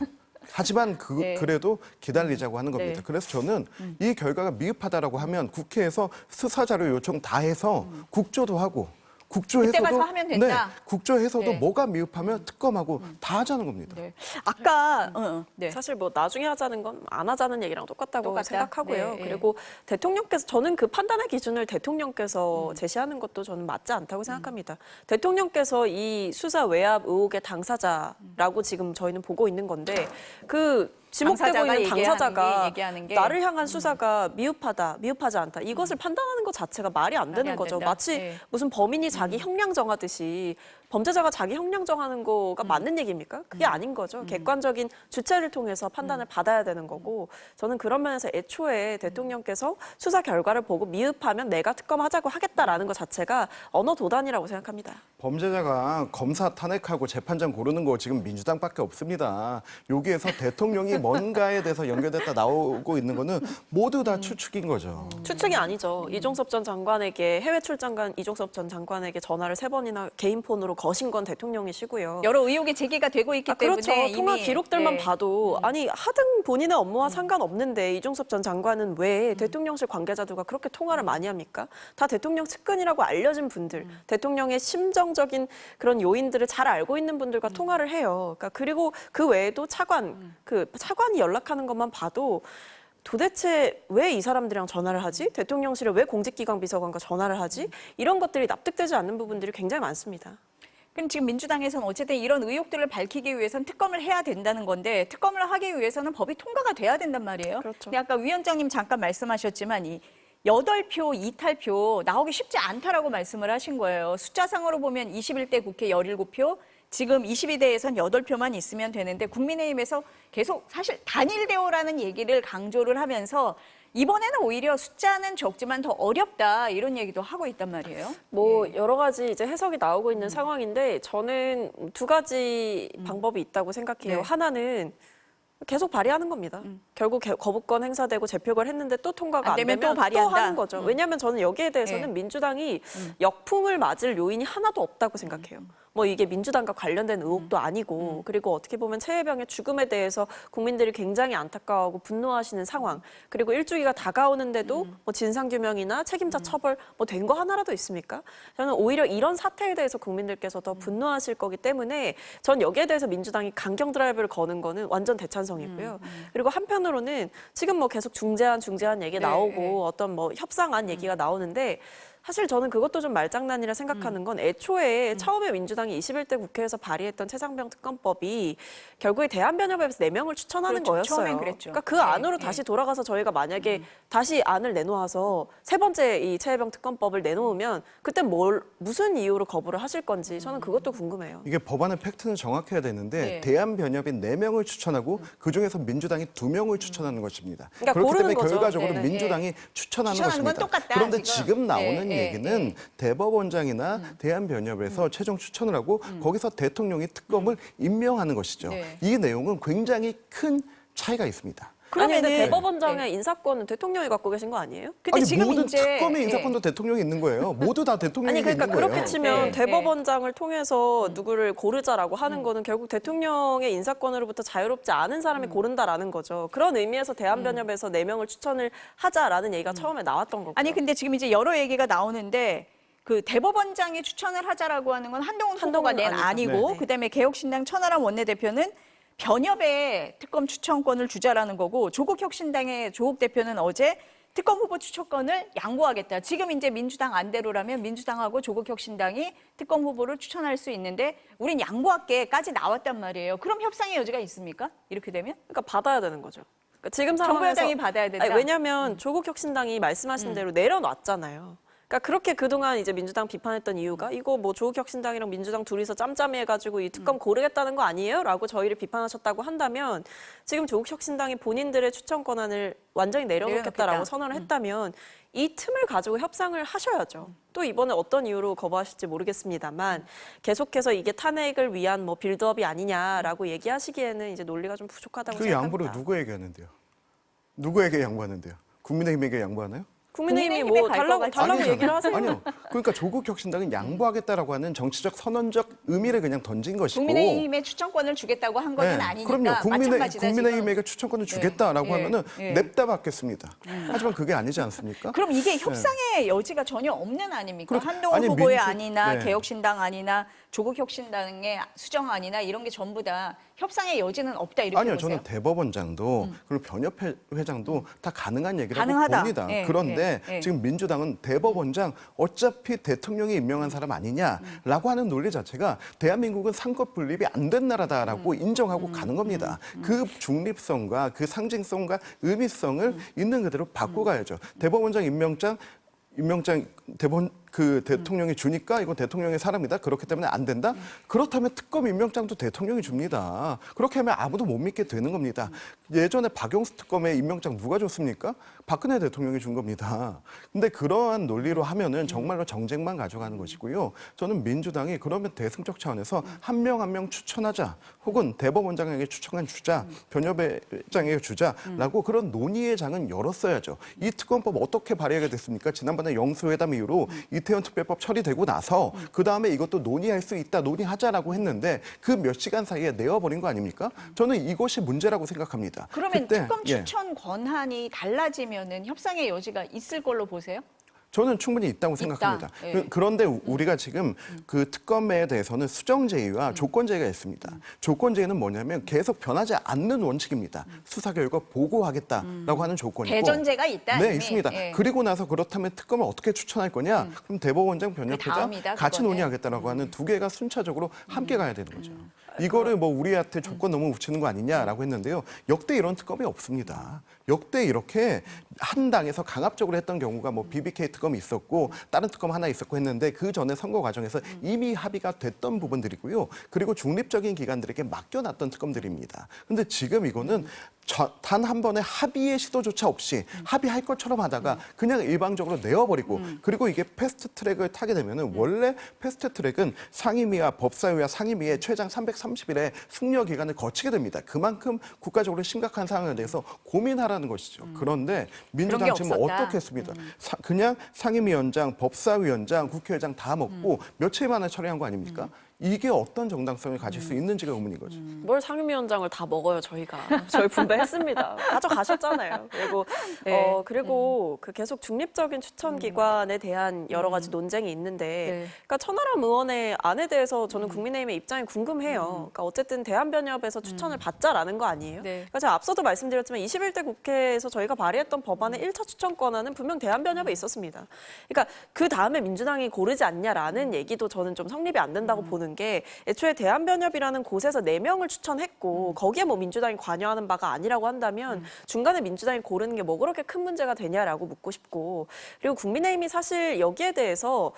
하지만 네. 그래도 기다리자고 하는 겁니다. 네. 그래서 저는 이 결과가 미흡하다라고 하면 국회에서 수사 자료 요청 다 해서 국조도 하고 그때 가서 하면 된다? 네, 국조해서도 네. 뭐가 미흡하면 특검하고 다 하자는 겁니다. 네. 아까 네. 사실 뭐 나중에 하자는 건 안 하자는 얘기랑 똑같다고 똑같다? 생각하고요. 네, 그리고 대통령께서 저는 그 판단의 기준을 대통령께서 제시하는 것도 저는 맞지 않다고 생각합니다. 대통령께서 이 수사 외압 의혹의 당사자라고 지금 저희는 보고 있는 건데 그 지목되고 당사자가 있는 당사자가 얘기하는 게 나를 향한 수사가 미흡하다, 미흡하지 않다. 이것을 판단하는 것 자체가 말이 안 되는 안 거죠. 된다. 마치 네. 무슨 범인이 자기 형량 정하듯이 범죄자가 자기 형량 정하는 거가 맞는 얘기입니까? 그게 아닌 거죠. 객관적인 주체를 통해서 판단을 받아야 되는 거고 저는 그런 면에서 애초에 대통령께서 수사 결과를 보고 미흡하면 내가 특검하자고 하겠다라는 것 자체가 언어 도단이라고 생각합니다. 범죄자가 검사 탄핵하고 재판장 고르는 거 지금 민주당밖에 없습니다. 여기에서 대통령이 뭔가에 대해서 연결됐다 나오고 있는 거는 모두 다 추측인 거죠. 추측이 아니죠. 이종섭 전 장관에게 해외 출장 간 이종섭 전 장관에게 전화를 3번이나 개인 폰으로 거신 건 대통령이시고요. 여러 의혹이 제기가 되고 있기 그렇죠. 때문에 통화 이미, 기록들만 네. 봐도 아니 하등 본인의 업무와 상관없는데 이종섭 전 장관은 왜 대통령실 관계자들과 그렇게 통화를 많이 합니까? 다 대통령 측근이라고 알려진 분들, 대통령의 심정적인 그런 요인들을 잘 알고 있는 분들과 통화를 해요. 그러니까 그리고 그 외에도 차관이 연락하는 것만 봐도 도대체 왜 이 사람들이랑 전화를 하지? 대통령실에 왜 공직기강 비서관과 전화를 하지? 이런 것들이 납득되지 않는 부분들이 굉장히 많습니다. 그럼 지금 민주당에서는 어쨌든 이런 의혹들을 밝히기 위해서는 특검을 해야 된다는 건데 특검을 하기 위해서는 법이 통과가 돼야 된단 말이에요. 그렇죠. 근데 아까 위원장님 잠깐 말씀하셨지만 이 8표 이탈표 나오기 쉽지 않다라고 말씀을 하신 거예요. 숫자상으로 보면 21대 국회 17표, 지금 22대에선 8표만 있으면 되는데 국민의힘에서 계속 사실 단일 대우라는 얘기를 강조를 하면서 이번에는 오히려 숫자는 적지만 더 어렵다 이런 얘기도 하고 있단 말이에요. 뭐 여러 가지 이제 해석이 나오고 있는 상황인데 저는 2가지 방법이 있다고 생각해요. 네. 하나는 계속 발의하는 겁니다. 결국 거부권 행사되고 재표결 했는데 또 통과가 안 안 되면 되면 또 발의한다. 하는 거죠. 왜냐하면 저는 여기에 대해서는 네. 민주당이 역풍을 맞을 요인이 하나도 없다고 생각해요. 뭐 이게 민주당과 관련된 의혹도 아니고 그리고 어떻게 보면 최혜병의 죽음에 대해서 국민들이 굉장히 안타까워하고 분노하시는 상황 그리고 일주기가 다가오는데도 뭐 진상규명이나 책임자 처벌 뭐 된 거 하나라도 있습니까? 저는 오히려 이런 사태에 대해서 국민들께서 더 분노하실 거기 때문에 전 여기에 대해서 민주당이 강경 드라이브를 거는 거는 완전 대찬성이고요. 그리고 한편으로는 지금 뭐 계속 중재안 얘기 나오고 어떤 뭐 협상안 얘기가 나오는데 사실 저는 그것도 좀 말장난이라 생각하는 건 애초에 처음에 민주당이 21대 국회에서 발의했던 최상병 특검법이 결국에 대한변협에서 4명을 추천하는 그렇죠. 거였어요. 처음엔 그랬죠. 그러니까 그 네, 안으로 네. 다시 돌아가서 저희가 만약에 다시 안을 내놓아서 세 번째 이 최혜병 특검법을 내놓으면 그때 무슨 이유로 거부를 하실 건지 저는 그것도 궁금해요. 이게 법안의 팩트는 정확해야 되는데 네. 대한변협이 4명을 추천하고 그중에서 민주당이 2명을 추천하는 것입니다. 그러니까 그렇기 고르는 때문에 거죠. 결과적으로 네. 민주당이 추천하는 추천하는 건 것입니다. 똑같다, 그런데 지금. 지금 나오는 네, 얘기는 대법원장이나 대한변협에서 최종 추천을 하고 거기서 대통령이 특검을 임명하는 것이죠. 네. 이 내용은 굉장히 큰 차이가 있습니다. 아니 근데 그러면은- 대법원장의 인사권은 대통령이 갖고 계신 거 아니에요? 근데 아니 지금 모든 이제 특검의 예. 인사권도 대통령이 있는 거예요. 모두 다 대통령이 아니 그러니까 있는 거예요. 그렇게 치면 네, 대법원장을 통해서 누구를 고르자라고 하는 거는 결국 대통령의 인사권으로부터 자유롭지 않은 사람이 고른다라는 거죠. 그런 의미에서 대한변협에서 4명을 추천을 하자라는 얘기가 처음에 나왔던 거고요. 아니 근데 지금 이제 여러 얘기가 나오는데 그 대법원장이 추천을 하자라고 하는 건 한동훈 후보가 한동훈은 낸 아니죠. 아니고 네. 그다음에 개혁신당 천하람 원내대표는 변협에 특검 추천권을 주자라는 거고 조국혁신당의 조국 대표는 어제 특검 후보 추천권을 양보하겠다. 지금 이제 민주당 안대로라면 민주당하고 조국혁신당이 특검 후보를 추천할 수 있는데 우린 양보할게까지 나왔단 말이에요. 그럼 협상의 여지가 있습니까? 이렇게 되면? 그러니까 받아야 되는 거죠. 그러니까 지금 정부 상황에서 여당이 받아야 된다. 아니, 왜냐하면 조국 혁신당이 말씀하신 대로 내려놨잖아요. 그러니까 그렇게 그동안 이제 민주당 비판했던 이유가 이거 뭐 조국 혁신당이랑 민주당 둘이서 짬짬이 해가지고 이 특검 고르겠다는 거 아니에요? 라고 저희를 비판하셨다고 한다면 지금 조국 혁신당이 본인들의 추천 권한을 완전히 내려놓겠다라고 내려놓겠다. 선언을 했다면 이 틈을 가지고 협상을 하셔야죠. 또 이번에 어떤 이유로 거부하실지 모르겠습니다만 계속해서 이게 탄핵을 위한 뭐 빌드업이 아니냐라고 얘기하시기에는 이제 논리가 좀 부족하다고 그 생각합니다. 양보를 누구에게 하는데요? 누구에게 양보하는데요? 국민의힘에게 양보하나요? 국민의힘이 국민의힘에 뭐 갈 달라고 것 같지 얘기를 하세요. 아니요. 그러니까 조국 혁신당은 양보하겠다라고 하는 정치적 선언적 의미를 그냥 던진 것이고. 국민의힘에 추천권을 주겠다고 한 것은 네, 아니니까 그럼요. 마찬가지다. 국민의힘에게 추천권을 주겠다라고 예, 하면은 예. 냅다 받겠습니다. 하지만 그게 아니지 않습니까? 그럼 이게 협상의 여지가 전혀 없는 아닙니까? 그렇죠. 한동훈 아니, 후보의 민주- 아니나 네. 개혁신당 아니나 조국 혁신당의 수정안이나 이런 게 전부 다 협상의 여지는 없다 이렇게 아니요, 보세요? 저는 대법원장도 그리고 변협회 회장도 다 가능한 얘기라고 가능하다. 봅니다. 예, 그런데 예, 예. 지금 민주당은 대법원장 어차피 대통령이 임명한 사람 아니냐라고 하는 논리 자체가 대한민국은 상권 분립이 안 된 나라다라고 인정하고 가는 겁니다. 그 중립성과 그 상징성과 의미성을 있는 그대로 바꿔가야죠. 대법원장 임명장 그 대통령이 주니까 이건 대통령의 사람이다. 그렇기 때문에 안 된다. 그렇다면 특검 임명장도 대통령이 줍니다. 그렇게 하면 아무도 못 믿게 되는 겁니다. 예전에 박영수 특검의 임명장 누가 줬습니까? 박근혜 대통령이 준 겁니다. 근데 그러한 논리로 하면은 정말로 정쟁만 가져가는 것이고요. 저는 민주당이 그러면 대승적 차원에서 한 명 한 명 추천하자, 혹은 대법원장에게 추천한 주자, 변협회장에게 주자라고 그런 논의의 장은 열었어야죠. 이 특검법 어떻게 발의하게 됐습니까? 지난번에 영수회담 이후로 이태원 특별법 처리되고 나서 그 다음에 이것도 논의할 수 있다, 논의하자라고 했는데 그 몇 시간 사이에 내어버린 거 아닙니까? 저는 이것이 문제라고 생각합니다. 그러면 그때, 특검 예. 추천 권한이 달라지면은 협상의 여지가 있을 걸로 보세요? 저는 충분히 있다고 생각합니다. 예. 그런데 우리가 지금 그 특검에 대해서는 수정제의와 조건제의가 있습니다. 조건제의는 뭐냐면 계속 변하지 않는 원칙입니다. 수사 결과 보고하겠다라고 하는 조건이고. 대전제가 있다. 네, 이미. 있습니다. 예. 그리고 나서 그렇다면 특검을 어떻게 추천할 거냐? 그럼 대법원장, 변협회장 다음이다, 같이 그거는. 논의하겠다라고 하는 두 개가 순차적으로 함께 가야 되는 거죠. 이거를 뭐 우리한테 조건 너무 붙이는 거 아니냐라고 했는데요. 역대 이런 특검이 없습니다. 역대 이렇게 한 당에서 강압적으로 했던 경우가 뭐 BBK 특검이 있었고 다른 특검 하나 있었고 했는데 그 전에 선거 과정에서 이미 합의가 됐던 부분들이고요. 그리고 중립적인 기관들에게 맡겨놨던 특검들입니다. 근데 지금 이거는 단 한 번의 합의의 시도조차 없이 합의할 것처럼 하다가 그냥 일방적으로 내어버리고 그리고 이게 패스트 트랙을 타게 되면은 원래 패스트 트랙은 상임위와 법사위와 상임위의 최장 330일의 숙려 기간을 거치게 됩니다. 그만큼 국가적으로 심각한 상황에 대해서 고민하라는 것이죠. 그런데 민주당 그런 게 지금 없었다. 어떻게 했습니다. 그냥 상임위원장, 법사위원장, 국회의장 다 먹고 며칠 만에 처리한 거 아닙니까? 이게 어떤 정당성을 가질 수 있는지가 의문인 거죠. 뭘 상임위원장을 다 먹어요, 저희가. 저희 분배했습니다. 가져가셨잖아요. 그리고 네. 그리고 그 계속 중립적인 추천 기관에 대한 여러 가지 논쟁이 있는데, 네. 그러니까 천하람 의원의 안에 대해서 저는 국민의힘의 입장이 궁금해요. 그러니까 어쨌든 대한변협에서 추천을 받자라는 거 아니에요? 네. 그러니까 제가 앞서도 말씀드렸지만 21대 국회에서 저희가 발의했던 법안의 1차 추천 권한은 분명 대한변협에 있었습니다. 그러니까 그 다음에 민주당이 고르지 않냐라는 얘기도 저는 좀 성립이 안 된다고 보는 게, 애초에 대한변협이라는 곳에서 4명을 추천했고 거기에 뭐 민주당이 관여하는 바가 아니라고 한다면 중간에 민주당이 고르는 게 뭐 그렇게 큰 문제가 되냐라고 묻고 싶고, 그리고 국민의힘이 사실 여기에 대해서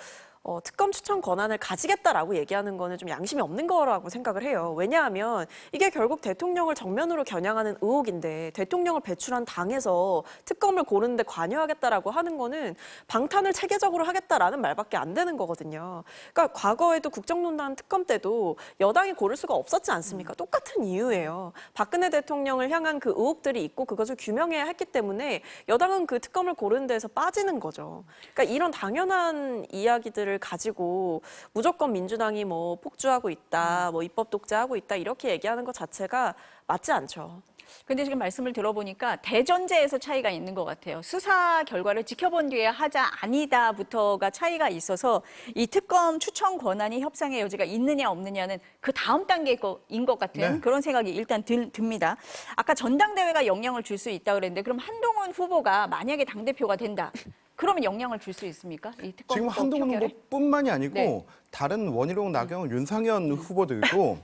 특검 추천 권한을 가지겠다라고 얘기하는 거는 좀 양심이 없는 거라고 생각을 해요. 왜냐하면 이게 결국 대통령을 정면으로 겨냥하는 의혹인데, 대통령을 배출한 당에서 특검을 고르는데 관여하겠다라고 하는 거는 방탄을 체계적으로 하겠다라는 말밖에 안 되는 거거든요. 그러니까 과거에도 국정농단 특검 때도 여당이 고를 수가 없었지 않습니까? 똑같은 이유예요. 박근혜 대통령을 향한 그 의혹들이 있고 그것을 규명해야 했기 때문에 여당은 그 특검을 고르는 데에서 빠지는 거죠. 그러니까 이런 당연한 이야기들을 가지고 무조건 민주당이 뭐 폭주하고 있다, 뭐 입법 독재하고 있다 이렇게 얘기하는 것 자체가 맞지 않죠. 근데 지금 말씀을 들어보니까 대전제에서 차이가 있는 것 같아요. 수사 결과를 지켜본 뒤에 하자 아니다부터가 차이가 있어서 이 특검 추천 권한이 협상의 여지가 있느냐 없느냐는 그 다음 단계인 것 같은 네. 그런 생각이 일단 듭니다. 아까 전당대회가 영향을 줄 수 있다고 그랬는데 그럼 한동훈 후보가 만약에 당대표가 된다. 그러면 영향을 줄 수 있습니까? 이 특검 지금 한동훈 표결에? 후보뿐만이 아니고 네. 다른 원희룡, 나경원, 윤상현 후보들도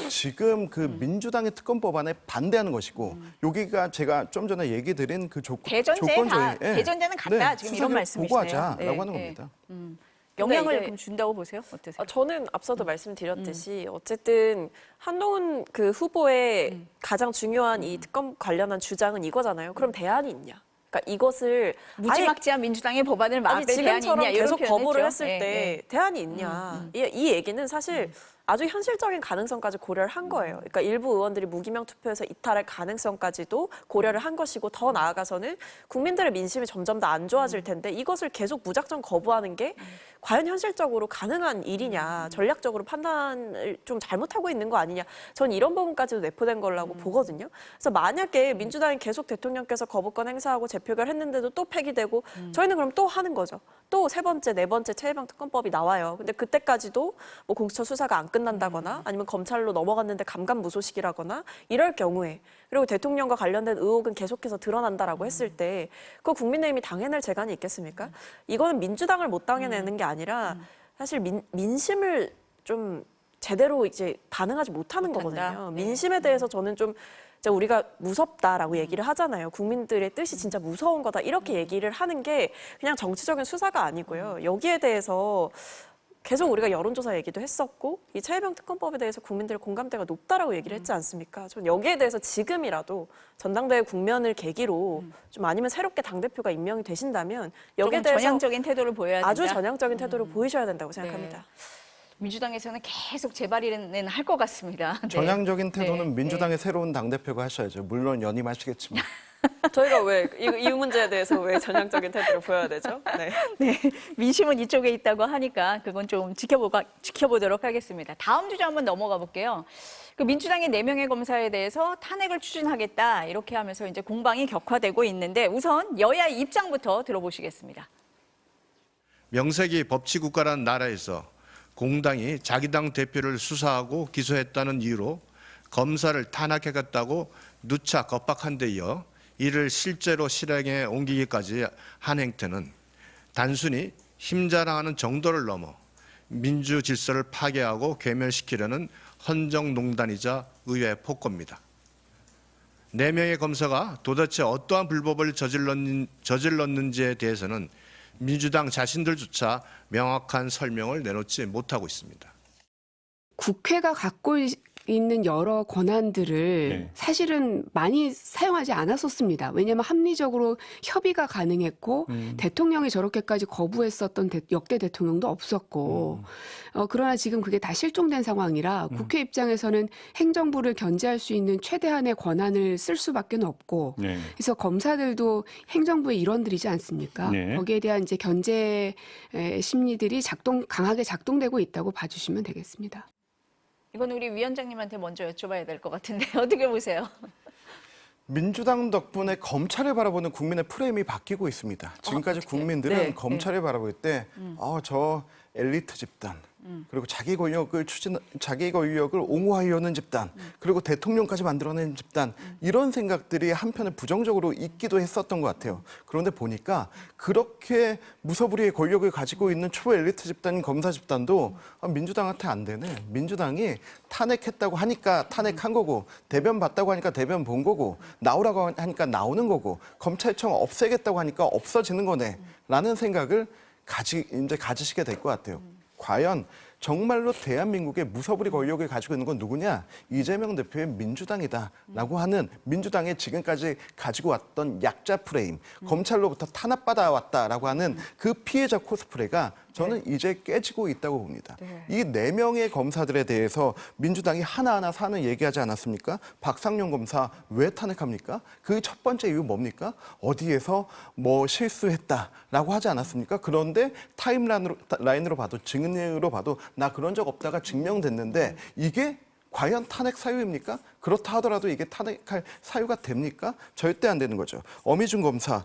지금 그 민주당의 특검 법안에 반대하는 것이고 여기가 제가 좀 전에 얘기 드린 그 조건조의 대전제는 같다. 지금 이런 말씀이시네요. 보고하자라고 네, 하는 네. 겁니다. 영향을 이게- 그럼 준다고 보세요? 어떠세요? 저는 앞서도 말씀드렸듯이 어쨌든 한동훈 그 후보의 가장 중요한 이 특검 관련한 주장은 이거잖아요. 그럼 대안이 있냐? 그러니까 이것을 무지막지한 민주당의 법안을 아니 막을 대안이 지금처럼 있냐 이런 계속 거부를 표현했죠. 했을 예, 때 예. 대안이 있냐? 이 얘기는 사실 아주 현실적인 가능성까지 고려를 한 거예요. 그러니까 일부 의원들이 무기명 투표에서 이탈할 가능성까지도 고려를 한 것이고 더 나아가서는 국민들의 민심이 점점 더 안 좋아질 텐데 이것을 계속 무작정 거부하는 게 과연 현실적으로 가능한 일이냐, 전략적으로 판단을 좀 잘못하고 있는 거 아니냐, 전 이런 부분까지도 내포된 거라고 보거든요. 그래서 만약에 민주당이 계속 대통령께서 거부권 행사하고 재표결 했는데도 또 폐기되고 저희는 그럼 또 하는 거죠. 또 세 번째, 네 번째 최혜병 특검법이 나와요. 근데 그때까지도 뭐 공수처 수사가 안 끝난다거나 아니면 검찰로 넘어갔는데 감감무소식이라거나 이럴 경우에 그리고 대통령과 관련된 의혹은 계속해서 드러난다라고 했을 때 그 국민의힘이 당해낼 재간이 있겠습니까? 이거는 민주당을 못 당해내는 게 아니라 사실 민심을 좀 제대로 이제 반응하지 못하는 못한다. 거거든요. 네. 민심에 대해서 저는 좀 이제 우리가 무섭다라고 얘기를 하잖아요. 국민들의 뜻이 진짜 무서운 거다 이렇게 얘기를 하는 게 그냥 정치적인 수사가 아니고요. 여기에 대해서 계속 우리가 여론조사 얘기도 했었고 이 최혜병 특검법에 대해서 국민들의 공감대가 높다라고 얘기를 했지 않습니까? 전 여기에 대해서 지금이라도 전당대회 국면을 계기로 좀 아니면 새롭게 당대표가 임명이 되신다면 여기에 조금 대해서 전향적인 태도를 보여야 된다. 아주 전향적인 태도를 보이셔야 된다고 생각합니다. 민주당에서는 계속 재발의는 할 것 같습니다. 네. 전향적인 태도는 네. 민주당의 새로운 당대표가 하셔야죠. 물론 연임하시겠지만. 저희가 왜 이 문제에 대해서 왜 전향적인 태도를 보여야 되죠? 네. 네, 민심은 이쪽에 있다고 하니까 그건 좀 지켜보도록 하겠습니다. 다음 주제 한번 넘어가 볼게요. 그 민주당의 4명의 검사에 대해서 탄핵을 추진하겠다 이렇게 하면서 이제 공방이 격화되고 있는데 우선 여야의 입장부터 들어보시겠습니다. 명색이 법치국가라는 나라에서 공당이 자기 당 대표를 수사하고 기소했다는 이유로 검사를 탄핵하겠다고 누차 겁박한 데 이어 이를 실제로 실행에 옮기기까지 한 행태는 단순히 힘자랑하는 정도를 넘어 민주 질서를 파괴하고 괴멸시키려는 헌정농단이자 의회 폭거입니다. 4명의 검사가 도대체 어떠한 불법을 저질렀는지에 대해서는 민주당 자신들조차 명확한 설명을 내놓지 못하고 있습니다. 국회가 갖고 있는 여러 권한들을 네. 사실은 많이 사용하지 않았었습니다. 왜냐하면 합리적으로 협의가 가능했고 대통령이 저렇게까지 거부했었던 역대 대통령도 없었고 그러나 지금 그게 다 실종된 상황이라 국회 입장에서는 행정부를 견제할 수 있는 최대한의 권한을 쓸 수밖에 없고 네. 그래서 검사들도 행정부의 일원들이지 않습니까? 네. 거기에 대한 이제 견제 심리들이 강하게 작동되고 있다고 봐주시면 되겠습니다. 이건 우리 위원장님한테 먼저 여쭤봐야 될 것 같은데 어떻게 보세요? 민주당 덕분에 검찰을 바라보는 국민의 프레임이 바뀌고 있습니다. 지금까지 어떻게? 국민들은 네, 검찰을 바라볼 때, 저 엘리트 집단, 그리고 자기 권력을 옹호하려는 집단, 그리고 대통령까지 만들어낸 집단, 이런 생각들이 한편에 부정적으로 있기도 했었던 것 같아요. 그런데 보니까 그렇게 무소불위의 권력을 가지고 있는 초엘리트 집단인 검사 집단도 민주당한테 안 되네. 민주당이 탄핵했다고 하니까 탄핵한 거고, 대변 봤다고 하니까 대변 본 거고, 나오라고 하니까 나오는 거고, 검찰청 없애겠다고 하니까 없어지는 거네. 라는 생각을 이제 가지시게 될 것 같아요. 과연 정말로 대한민국의 무소불위 권력을 가지고 있는 건 누구냐? 이재명 대표의 민주당이다라고 하는 민주당의 지금까지 가지고 왔던 약자 프레임, 검찰로부터 탄압받아 왔다라고 하는 그 피해자 코스프레가 저는 이제 깨지고 있다고 봅니다. 이 4명의 검사들에 대해서 민주당이 하나하나 사는 얘기하지 않았습니까? 박상용 검사 왜 탄핵합니까? 그 첫 번째 이유 뭡니까? 어디에서 뭐 실수했다라고 하지 않았습니까? 그런데 타임라인으로 봐도 증인으로 봐도 나 그런 적 없다가 증명됐는데 이게 과연 탄핵 사유입니까? 그렇다 하더라도 이게 탄핵할 사유가 됩니까? 절대 안 되는 거죠. 어미준 검사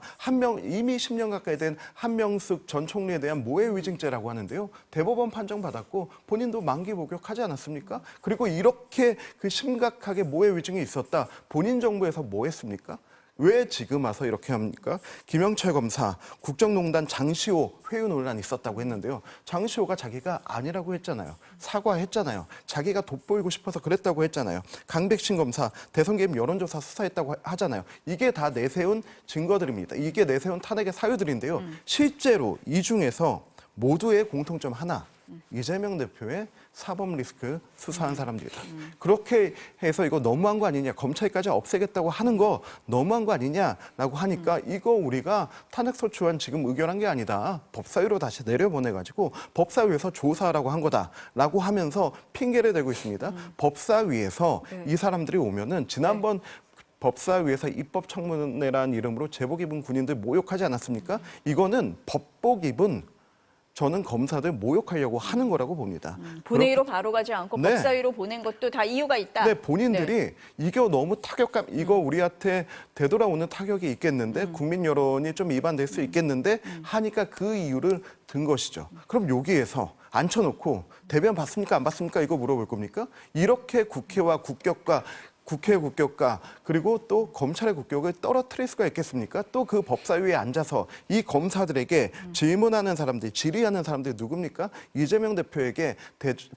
이미 10년 가까이 된 한명숙 전 총리에 대한 모해위증죄라고 하는데요. 대법원 판정 받았고 본인도 만기 복역하지 않았습니까? 그리고 이렇게 그 심각하게 모해위증이 있었다. 본인 정부에서 뭐 했습니까? 왜 지금 와서 이렇게 합니까? 김영철 검사, 국정농단 장시호 회유 논란이 있었다고 했는데요. 장시호가 자기가 아니라고 했잖아요. 사과했잖아요. 자기가 돋보이고 싶어서 그랬다고 했잖아요. 강백신 검사, 대선 개입 여론조사 수사했다고 하잖아요. 이게 다 내세운 증거들입니다. 이게 내세운 탄핵의 사유들인데요. 실제로 이 중에서 모두의 공통점 하나, 이재명 대표의 사법 리스크 수사한 사람들이다. 그렇게 해서 이거 너무한 거 아니냐, 검찰까지 없애겠다고 하는 거 너무한 거 아니냐라고 하니까 이거 우리가 탄핵소추안 지금 의결한 게 아니다. 법사위로 다시 내려보내가지고 법사위에서 조사하라고 한 거다라고 하면서 핑계를 대고 있습니다. 법사위에서 이 사람들이 오면은 지난번 법사위에서 입법청문회라는 이름으로 제복 입은 군인들 모욕하지 않았습니까? 이거는 법복 입은 저는 검사들 모욕하려고 하는 거라고 봅니다. 본회의로 바로 가지 않고 네. 법사위로 보낸 것도 다 이유가 있다. 네, 본인들이 이거 너무 타격감, 이거 우리한테 되돌아오는 타격이 있겠는데 국민 여론이 좀 이반될 수 있겠는데 하니까 그 이유를 든 것이죠. 그럼 여기에서 앉혀놓고 대변 받습니까 안 받습니까 이거 물어볼 겁니까? 이렇게 국회와 국격과 국회의 국격과 그리고 또 검찰의 국격을 떨어뜨릴 수가 있겠습니까? 또 그 법사위에 앉아서 이 검사들에게 질문하는 사람들, 질의하는 사람들이 누굽니까? 이재명 대표에게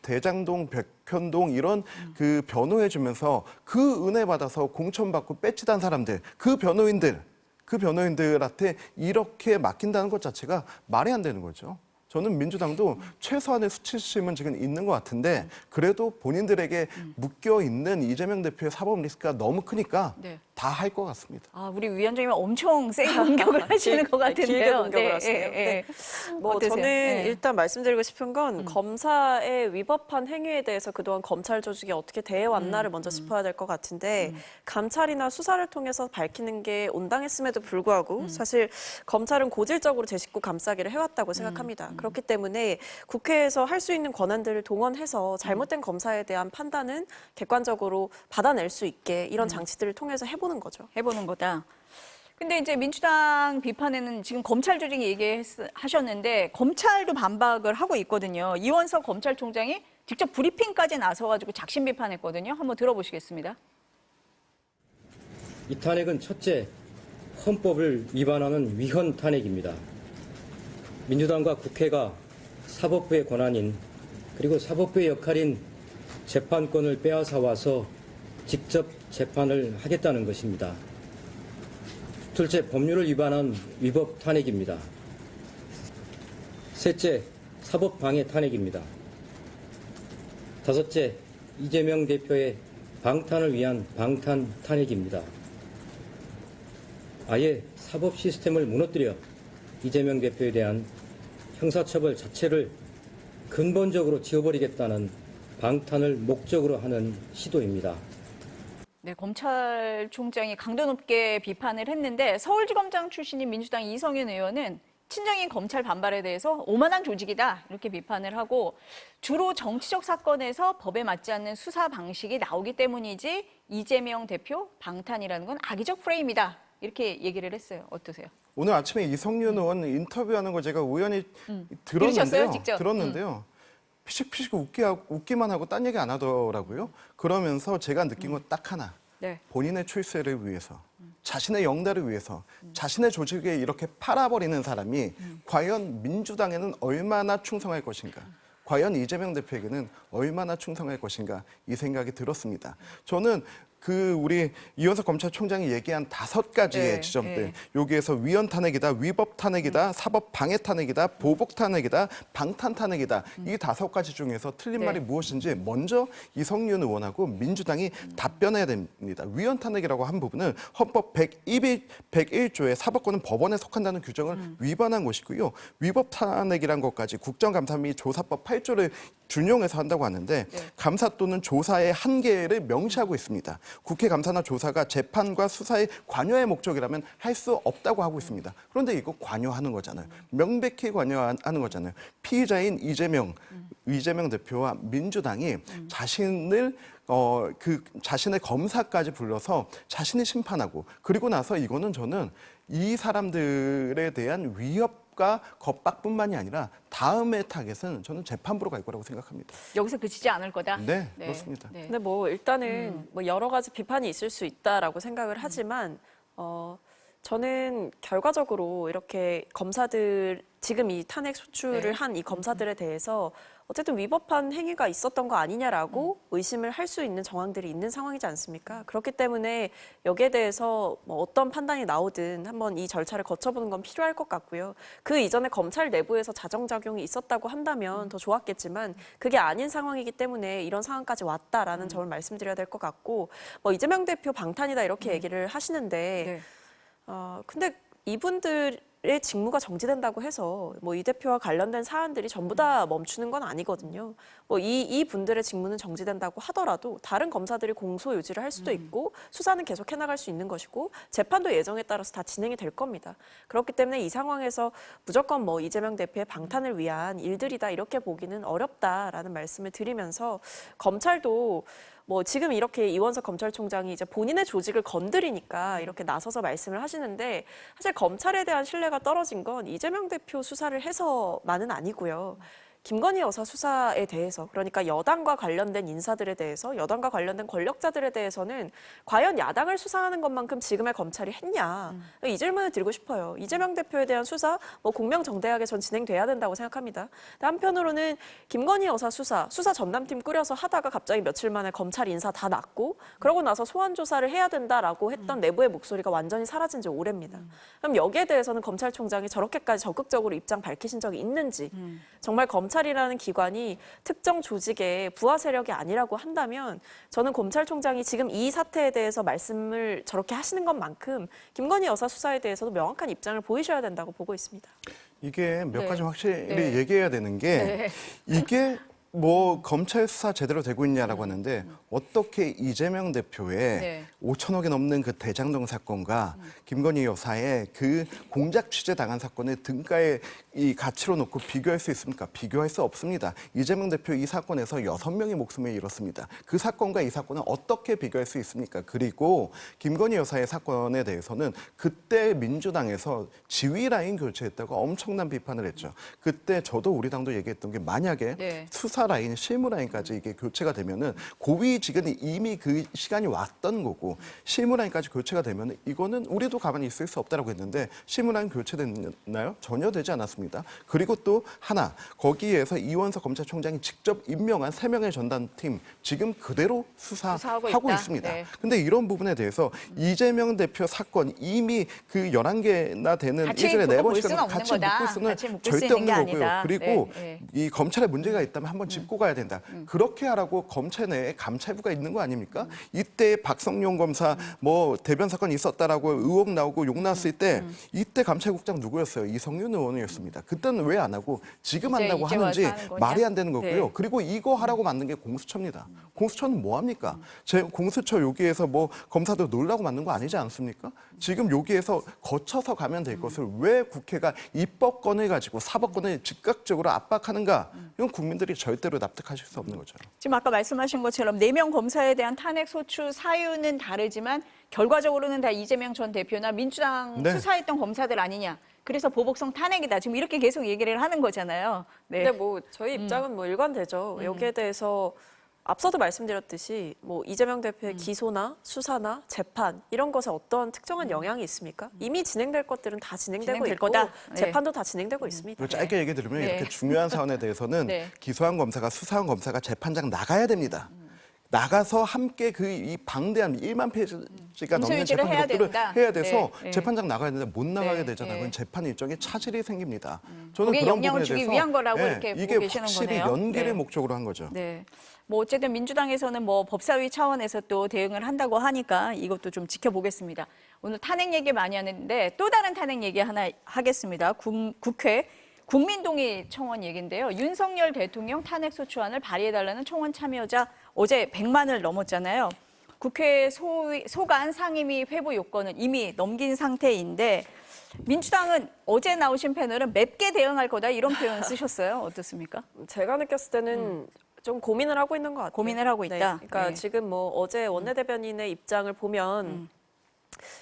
대장동, 백현동 이런 그 변호해주면서 그 은혜 받아서 공천받고 배치단 사람들, 그 변호인들한테 이렇게 맡긴다는 것 자체가 말이 안 되는 거죠. 저는 민주당도 최소한의 수치심은 지금 있는 것 같은데 그래도 본인들에게 묶여있는 이재명 대표의 사법 리스크가 너무 크니까 네. 다 할 것 같습니다. 아, 우리 위원장님 엄청 세게 공격을 하시는 것 같은데요. 길게 공격을 하시네요. 예, 예. 뭐 어떠세요? 저는 예. 일단 말씀드리고 싶은 건 검사의 위법한 행위에 대해서 그동안 검찰 조직이 어떻게 대해왔나를 먼저 짚어야 될 것 같은데 감찰이나 수사를 통해서 밝히는 게 온당했음에도 불구하고 사실 검찰은 고질적으로 제 식구 감싸기를 해왔다고 생각합니다. 그렇기 때문에 국회에서 할 수 있는 권한들을 동원해서 잘못된 검사에 대한 판단은 객관적으로 받아낼 수 있게 이런 장치들을 통해서 해보는 거죠. 해보는 거다. 근데 이제 민주당 비판에는 지금 검찰 조직이 얘기하셨는데 검찰도 반박을 하고 있거든요. 이원석 검찰총장이 직접 브리핑까지 나서가지고 작심 비판했거든요. 한번 들어보시겠습니다. 이 탄핵은 첫째, 헌법을 위반하는 위헌 탄핵입니다. 민주당과 국회가 사법부의 권한인 그리고 사법부의 역할인 재판권을 빼앗아 와서 직접 재판을 하겠다는 것입니다. 둘째, 법률을 위반한 위법 탄핵입니다. 셋째, 사법 방해 탄핵입니다. 다섯째, 이재명 대표의 방탄을 위한 방탄 탄핵입니다. 아예 사법 시스템을 무너뜨려 이재명 대표에 대한 형사처벌 자체를 근본적으로 지워버리겠다는 방탄을 목적으로 하는 시도입니다. 네, 검찰총장이 강도 높게 비판을 했는데 서울지검장 출신인 민주당 이성윤 의원은 친정인 검찰 반발에 대해서 오만한 조직이다 이렇게 비판을 하고 주로 정치적 사건에서 법에 맞지 않는 수사 방식이 나오기 때문이지 이재명 대표 방탄이라는 건 악의적 프레임이다 이렇게 얘기를 했어요. 어떠세요? 오늘 아침에 이성윤 의원 인터뷰하는 걸 제가 우연히 들으셨어요, 직접? 들었는데요. 피식피식 웃기만 하고 딴 얘기 안 하더라고요. 그러면서 제가 느낀 건 딱 하나. 네. 본인의 출세를 위해서, 자신의 영달을 위해서, 자신의 조직에 이렇게 팔아버리는 사람이 과연 민주당에는 얼마나 충성할 것인가. 과연 이재명 대표에게는 얼마나 충성할 것인가 이 생각이 들었습니다. 저는 우리 이원석 검찰총장이 얘기한 5가지의 네, 지점들 네. 여기에서 위헌 탄핵이다, 위법 탄핵이다, 사법 방해 탄핵이다, 보복 탄핵이다, 방탄 탄핵이다 이 5가지 중에서 틀린 네. 말이 무엇인지 먼저 이성윤 의원하고 민주당이 답변해야 됩니다. 위헌 탄핵이라고 한 부분은 헌법 101조의 사법권은 법원에 속한다는 규정을 위반한 것이고요. 위법 탄핵이란 것까지 국정감사 및 조사법 8조를 준용해서 한다고 하는데 감사 또는 조사의 한계를 명시하고 있습니다. 국회 감사나 조사가 재판과 수사의 관여의 목적이라면 할 수 없다고 하고 있습니다. 그런데 이거 관여하는 거잖아요. 명백히 관여하는 거잖아요. 피의자인 이재명 대표와 민주당이 자신의 검사까지 불러서 자신이 심판하고 그리고 나서 이거는 저는 이 사람들에 대한 위협과 겁박뿐만이 아니라 다음의 타겟은 저는 재판부로 갈 거라고 생각합니다. 여기서 그치지 않을 거다. 네, 그렇습니다. 네. 근데 뭐 일단은 뭐 여러 가지 비판이 있을 수 있다라고 생각을 하지만 저는 결과적으로 이렇게 검사들 지금 이 탄핵 소추를 네. 한 이 검사들에 대해서 어쨌든 위법한 행위가 있었던 거 아니냐라고 의심을 할 수 있는 정황들이 있는 상황이지 않습니까? 그렇기 때문에 여기에 대해서 뭐 어떤 판단이 나오든 한번 이 절차를 거쳐보는 건 필요할 것 같고요. 그 이전에 검찰 내부에서 자정작용이 있었다고 한다면 더 좋았겠지만 그게 아닌 상황이기 때문에 이런 상황까지 왔다라는 점을 말씀드려야 될 것 같고 뭐 이재명 대표 방탄이다 이렇게 얘기를 하시는데 근데 이분들의 직무가 정지된다고 해서 뭐 이 대표와 관련된 사안들이 전부 다 멈추는 건 아니거든요. 뭐 이 분들의 직무는 정지된다고 하더라도 다른 검사들이 공소 유지를 할 수도 있고 수사는 계속 해나갈 수 있는 것이고 재판도 예정에 따라서 다 진행이 될 겁니다. 그렇기 때문에 이 상황에서 무조건 뭐 이재명 대표의 방탄을 위한 일들이다 이렇게 보기는 어렵다라는 말씀을 드리면서 검찰도 뭐 지금 이렇게 이원석 검찰총장이 이제 본인의 조직을 건드리니까 이렇게 나서서 말씀을 하시는데 사실 검찰에 대한 신뢰가 떨어진 건 이재명 대표 수사를 해서만은 아니고요. 김건희 여사 수사에 대해서 그러니까 여당과 관련된 인사들에 대해서 여당과 관련된 권력자들에 대해서는 과연 야당을 수사하는 것만큼 지금의 검찰이 했냐 이 질문을 드리고 싶어요. 이재명 대표에 대한 수사 뭐 공명정대하게 전 진행돼야 된다고 생각합니다. 한편으로는 김건희 여사 수사 전담팀 꾸려서 하다가 갑자기 며칠 만에 검찰 인사 다 났고 그러고 나서 소환 조사를 해야 된다라고 했던 내부의 목소리가 완전히 사라진 지 오래입니다. 그럼 여기에 대해서는 검찰총장이 저렇게까지 적극적으로 입장 밝히신 적이 있는지 정말 검찰이라는 기관이 특정 조직의 부하 세력이 아니라고 한다면 저는 검찰총장이 지금 이 사태에 대해서 말씀을 저렇게 하시는 것만큼 김건희 여사 수사에 대해서도 명확한 입장을 보이셔야 된다고 보고 있습니다. 이게 몇 네. 가지 확실히 네. 얘기해야 되는 게 네. 이게 뭐 검찰 수사 제대로 되고 있냐라고 하는데 어떻게 이재명 대표의 네. 5천억이 넘는 그 대장동 사건과 김건희 여사의 그 공작 취재 당한 사건의 등가의 이 가치로 놓고 비교할 수 있습니까? 비교할 수 없습니다. 이재명 대표 이 사건에서 6명이 목숨을 잃었습니다. 그 사건과 이 사건은 어떻게 비교할 수 있습니까? 그리고 김건희 여사의 사건에 대해서는 그때 민주당에서 지휘 라인 교체했다고 엄청난 비판을 했죠. 그때 저도 우리 당도 얘기했던 게 만약에 네. 수사 라인, 실무 라인까지 이게 교체가 되면은 고위직은 이미 그 시간이 왔던 거고 실무 라인까지 교체가 되면 이거는 우리도 가만히 있을 수 없다라고 했는데 실무 라인 교체됐나요? 전혀 되지 않았습니다. 그리고 또 하나 거기에서 이원석 검찰총장이 직접 임명한 3명의 전담팀 지금 그대로 수사하고 수사하고 있다. 있습니다. 네. 근데 이런 부분에 대해서 이재명 대표 사건 이미 그 11개나 되는 같이 일주일에 묶어 볼 4번씩은 수는 없는 같이 거다. 묶을 수는 같이 묶을 수 절대 있는 게 없는 거고요. 아니다. 그리고 네, 네. 이 검찰에 문제가 있다면 한번 짚고 가야 된다. 그렇게 하라고 검찰 내에 감찰부가 있는 거 아닙니까? 이때 박성용 검사 뭐 대변 사건이 있었다라고 의혹 나오고 욕 나왔을 때 이때 감찰국장 누구였어요? 이성윤 의원이었습니다. 그때는 왜 안 하고 지금 이제 한다고 와서 하는지 하는 거냐? 말이 안 되는 거고요. 네. 그리고 이거 하라고 만든 게 공수처입니다. 공수처는 뭐 합니까? 제 공수처 여기에서 뭐 검사들 놀라고 만든 거 아니지 않습니까? 지금 여기에서 거쳐서 가면 될 것을 왜 국회가 입법권을 가지고 사법권을 즉각적으로 압박하는가? 이건 국민들이 절대로 납득하실 수 없는 거죠. 지금 아까 말씀하신 것처럼 4명 검사에 대한 탄핵 소추 사유는 다르지만 결과적으로는 다 이재명 전 대표나 민주당 네. 수사했던 검사들 아니냐. 그래서 보복성 탄핵이다. 지금 이렇게 계속 얘기를 하는 거잖아요. 네. 근데 뭐 저희 입장은 뭐 일관되죠. 여기에 대해서 앞서도 말씀드렸듯이 뭐 이재명 대표의 기소나 수사나 재판 이런 것에 어떤 특정한 영향이 있습니까? 이미 진행될 것들은 다 진행되고 진행될 있고 거다. 네. 재판도 다 진행되고 있습니다. 그리고 짧게 얘기 드리면 네. 이렇게 중요한 사안에 대해서는 네. 기소한 검사가 수사한 검사가 재판장 나가야 됩니다. 나가서 함께 그 이 방대한 1만 페이지가 넘는 공소유지를 재판 해야 기록들을 된다. 해야 돼서 네, 네. 재판장 나가야 되는데 못 나가게 네, 되잖아요. 네. 그건 재판 일정에 차질이 생깁니다. 저는 거기에 그런 영향을 부분에 주기 대해서 위한 거라고 이렇게 이게 보고 계시는 확실히 거네요. 연계를 네. 목적으로 한 거죠. 네. 뭐 어쨌든 민주당에서는 뭐 법사위 차원에서 또 대응을 한다고 하니까 이것도 좀 지켜보겠습니다. 오늘 탄핵 얘기 많이 하는데 또 다른 탄핵 얘기 하나 하겠습니다. 국회 국민동의 청원 얘기인데요. 윤석열 대통령 탄핵 소추안을 발의해달라는 청원 참여자 어제 100만을 넘었잖아요. 국회 소관 상임위 회부 요건은 이미 넘긴 상태인데 민주당은 어제 나오신 패널은 맵게 대응할 거다 이런 표현 쓰셨어요. 어떻습니까? 제가 느꼈을 때는 좀 고민을 하고 있는 것 같아요. 고민을 하고 있다. 그러니까 네. 지금 뭐 어제 원내대변인의 입장을 보면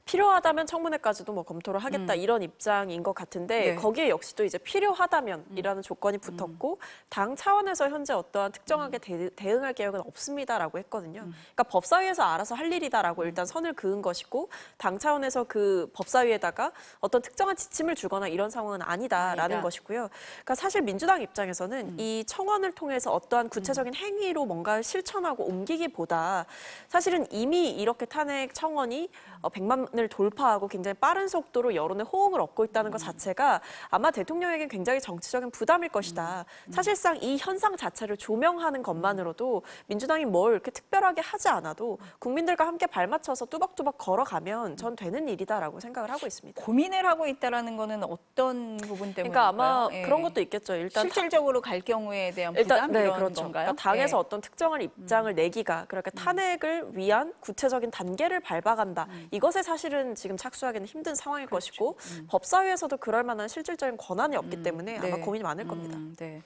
필요하다면 청문회까지도 뭐 검토를 하겠다 이런 입장인 것 같은데 네. 거기에 역시도 이제 필요하다면이라는 조건이 붙었고 당 차원에서 현재 어떠한 특정하게 대응할 계획은 없습니다라고 했거든요. 그러니까 법사위에서 알아서 할 일이다라고 일단 선을 그은 것이고 당 차원에서 그 법사위에다가 어떤 특정한 지침을 주거나 이런 상황은 아니다라는 아니다. 것이고요. 그러니까 사실 민주당 입장에서는 이 청원을 통해서 어떠한 구체적인 행위로 뭔가를 실천하고 옮기기보다 사실은 이미 이렇게 탄핵 청원이 100만을 돌파하고 굉장히 빠른 속도로 여론의 호응을 얻고 있다는 것 자체가 아마 대통령에게 굉장히 정치적인 부담일 것이다. 사실상 이 현상 자체를 조명하는 것만으로도 민주당이 뭘 이렇게 특별하게 하지 않아도 국민들과 함께 발맞춰서 뚜벅뚜벅 걸어가면 전 되는 일이다라고 생각을 하고 있습니다. 고민을 하고 있다라는 거는 어떤 부분 때문일까요? 그러니까 아마 예. 그런 것도 있겠죠. 일단 실질적으로 갈 경우에 대한 부담 네, 이런 그렇죠. 건가요? 그러니까 당에서 예. 어떤 특정한 입장을 내기가 그러니까 탄핵을 위한 구체적인 단계를 밟아간다. 이것에 사실은 지금 착수하기는 힘든 상황일 것이고 법사위에서도 그럴 만한 실질적인 권한이 없기 때문에 아마 네. 고민이 많을 겁니다. 네.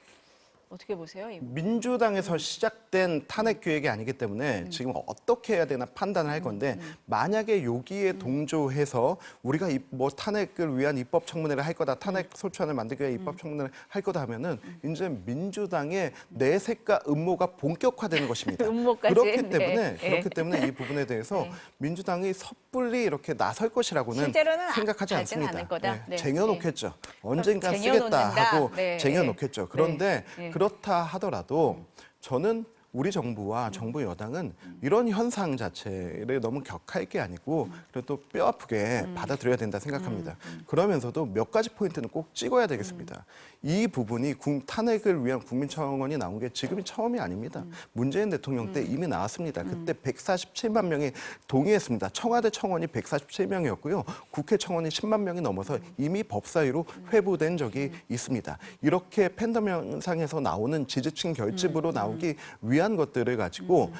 어떻게 보세요? 이 부분? 민주당에서 시작된 탄핵 계획이 아니기 때문에 지금 어떻게 해야 되나 판단을 할 건데 만약에 여기에 동조해서 우리가 뭐 탄핵을 위한 입법 청문회를 할 거다, 탄핵 소추안을 만들기 위한 입법 청문회를 할 거다 하면은 이제 민주당의 내색과 음모가 본격화되는 것입니다. 음모까지? 그렇기 때문에 이 부분에 대해서 민주당이 섣불리 이렇게 나설 것이라고는 실제로는 생각하지 가지는 않습니다. 않을 거다. 네. 쟁여놓겠죠. 언젠가 쟁여놓는다. 쓰겠다 하고 네. 쟁여놓겠죠. 그런데 네. 그렇다 하더라도 저는 우리 정부와 정부 여당은 이런 현상 자체를 너무 격할 게 아니고 그래도 뼈 아프게 받아들여야 된다 생각합니다. 그러면서도 몇 가지 포인트는 꼭 찍어야 되겠습니다. 이 부분이 탄핵을 위한 국민청원이 나온 게 지금이 처음이 아닙니다. 문재인 대통령 때 이미 나왔습니다. 그때 147만 명이 동의했습니다. 청와대 청원이 147명이었고요. 국회 청원이 10만 명이 넘어서 이미 법사위로 회부된 적이 있습니다. 이렇게 팬덤 현상에서 나오는 지지층 결집으로 나오기 위한 것들을 가지고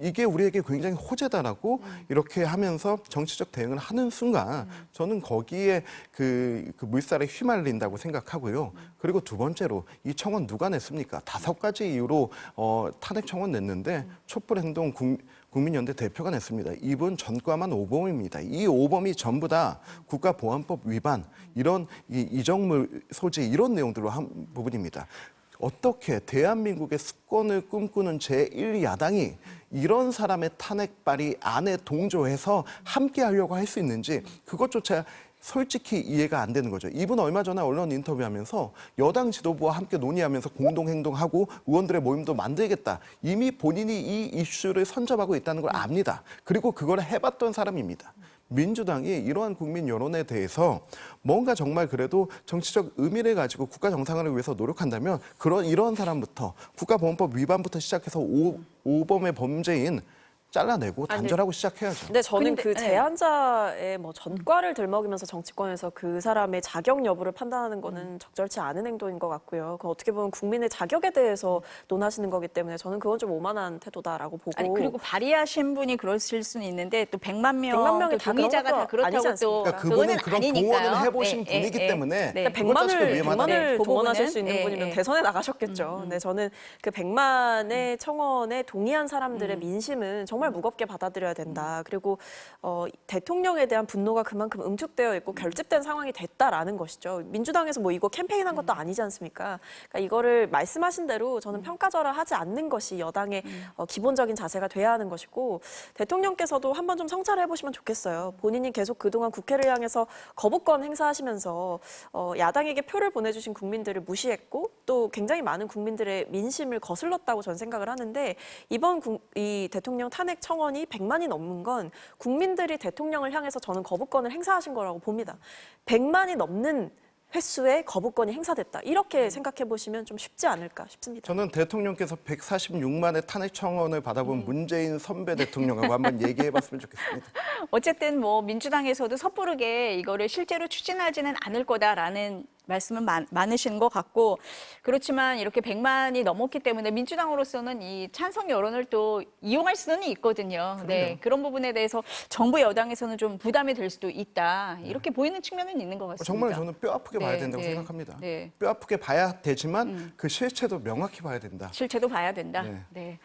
이게 우리에게 굉장히 호재다라고 이렇게 하면서 정치적 대응을 하는 순간 저는 거기에 그 물살에 휘말린다고 생각하고요. 그리고 두 번째로 이 청원 누가 냈습니까? 5가지 이유로 탄핵 청원 냈는데 촛불행동 국민연대 대표가 냈습니다. 이분 전과만 5범입니다. 이 5범이 전부 다 국가보안법 위반, 이런 이정물 소지 이런 내용들로 한 부분입니다. 어떻게 대한민국의 수권을 꿈꾸는 제1야당이 이런 사람의 탄핵 발의 안에 동조해서 함께 하려고 할 수 있는지 그것조차 솔직히 이해가 안 되는 거죠. 이분 얼마 전에 언론 인터뷰하면서 여당 지도부와 함께 논의하면서 공동행동하고 의원들의 모임도 만들겠다. 이미 본인이 이 이슈를 선점하고 있다는 걸 압니다. 그리고 그걸 해봤던 사람입니다. 민주당이 이러한 국민 여론에 대해서 뭔가 정말 그래도 정치적 의미를 가지고 국가 정상화를 위해서 노력한다면 이런 사람부터 국가보안법 위반부터 시작해서 5범의 범죄인 잘라내고 단절하고 시작해야죠. 근데 저는 근데, 그 제안자의 뭐 전과를 들먹이면서 정치권에서 그 사람의 자격 여부를 판단하는 거는 적절치 않은 행동인 것 같고요. 그 어떻게 보면 국민의 자격에 대해서 논하시는 거기 때문에 저는 그건 좀 오만한 태도다라고 보고. 아니 그리고 발의하신 분이 그러실 수는 있는데 또 100만 100만 명이 또 다 동의자가 그런 다 것도 아니지 그렇다고 또 않습니까? 그러니까 그분은 그런 아니니까요. 동원을 해보신 분이기 때문에 네. 그것 자체가 위험하다. 100만을 그 동원하실 부분은, 수 있는 분이면 대선에 나가셨겠죠. 근데 저는 그 100만의 청원에 동의한 사람들의 민심은 정말 무겁게 받아들여야 된다. 그리고 대통령에 대한 분노가 그만큼 응축되어 있고 결집된 상황이 됐다라는 것이죠. 민주당에서 뭐 이거 캠페인한 것도 아니지 않습니까? 그러니까 이거를 말씀하신 대로 저는 평가절하하지 않는 것이 여당의 기본적인 자세가 돼야 하는 것이고 대통령께서도 한번 좀 성찰해 보시면 좋겠어요. 본인이 계속 그동안 국회를 향해서 거부권 행사하시면서 야당에게 표를 보내주신 국민들을 무시했고 또 굉장히 많은 국민들의 민심을 거슬렀다고 저는 생각을 하는데 이번 이 대통령 탄핵 청원이 100만이 넘는 건 국민들이 대통령을 향해서 저는 거부권을 행사하신 거라고 봅니다. 100만이 넘는 횟수의 거부권이 행사됐다. 이렇게 생각해 보시면 좀 쉽지 않을까 싶습니다. 저는 대통령께서 146만의 탄핵 청원을 받아본 문재인 선배 대통령하고 한번 얘기해봤으면 좋겠습니다. 어쨌든 뭐 민주당에서도 섣부르게 이거를 실제로 추진하지는 않을 거다라는 말씀은 많으신 것 같고 그렇지만 이렇게 100만이 넘었기 때문에 민주당으로서는 이 찬성 여론을 또 이용할 수는 있거든요. 네, 그런 부분에 대해서 정부 여당에서는 좀 부담이 될 수도 있다. 이렇게 보이는 측면은 있는 것 같습니다. 정말 저는 뼈 아프게 봐야 네, 된다고 네, 생각합니다. 네. 뼈 아프게 봐야 되지만 그 실체도 명확히 봐야 된다. 실체도 봐야 된다. 네. 네.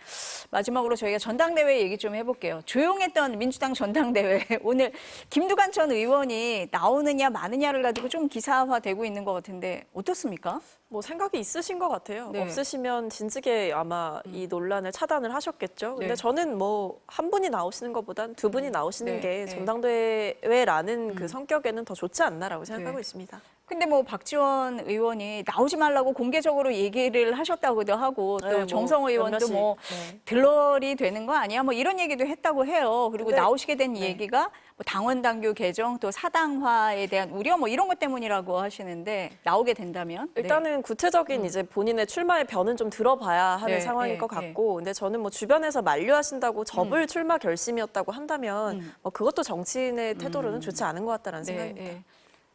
마지막으로 저희가 전당대회 얘기 좀 해볼게요. 조용했던 민주당 전당대회 오늘 김두관 전 의원이 나오느냐 마느냐를 가지고 좀 기사화되고 있는 것 같은데 어떻습니까? 뭐 생각이 있으신 것 같아요. 네. 없으시면 진즉에 아마 이 논란을 차단을 하셨겠죠. 근데 네. 저는 뭐 한 분이 나오시는 것보단 두 분이 나오시는 네, 게 네. 전당대회라는 그 성격에는 더 좋지 않나라고 생각하고 네. 있습니다. 근데 뭐 박지원 의원이 나오지 말라고 공개적으로 얘기를 하셨다고도 하고 또 네, 뭐 정성 의원도 몇몇이, 뭐 네. 들러리 되는 거 아니야? 뭐 이런 얘기도 했다고 해요. 그리고 근데, 나오시게 된 네. 얘기가 뭐 당원 당규 개정 또 사당화에 대한 우려 뭐 이런 것 때문이라고 하시는데 나오게 된다면 일단은 구체적인 이제 본인의 출마의 변은 좀 들어봐야 하는 네, 상황일 네, 것 같고, 근데 저는 뭐 주변에서 만류하신다고 접을 출마 결심이었다고 한다면 뭐 그것도 정치인의 태도로는 좋지 않은 것 같다는 네, 생각입니다. 네.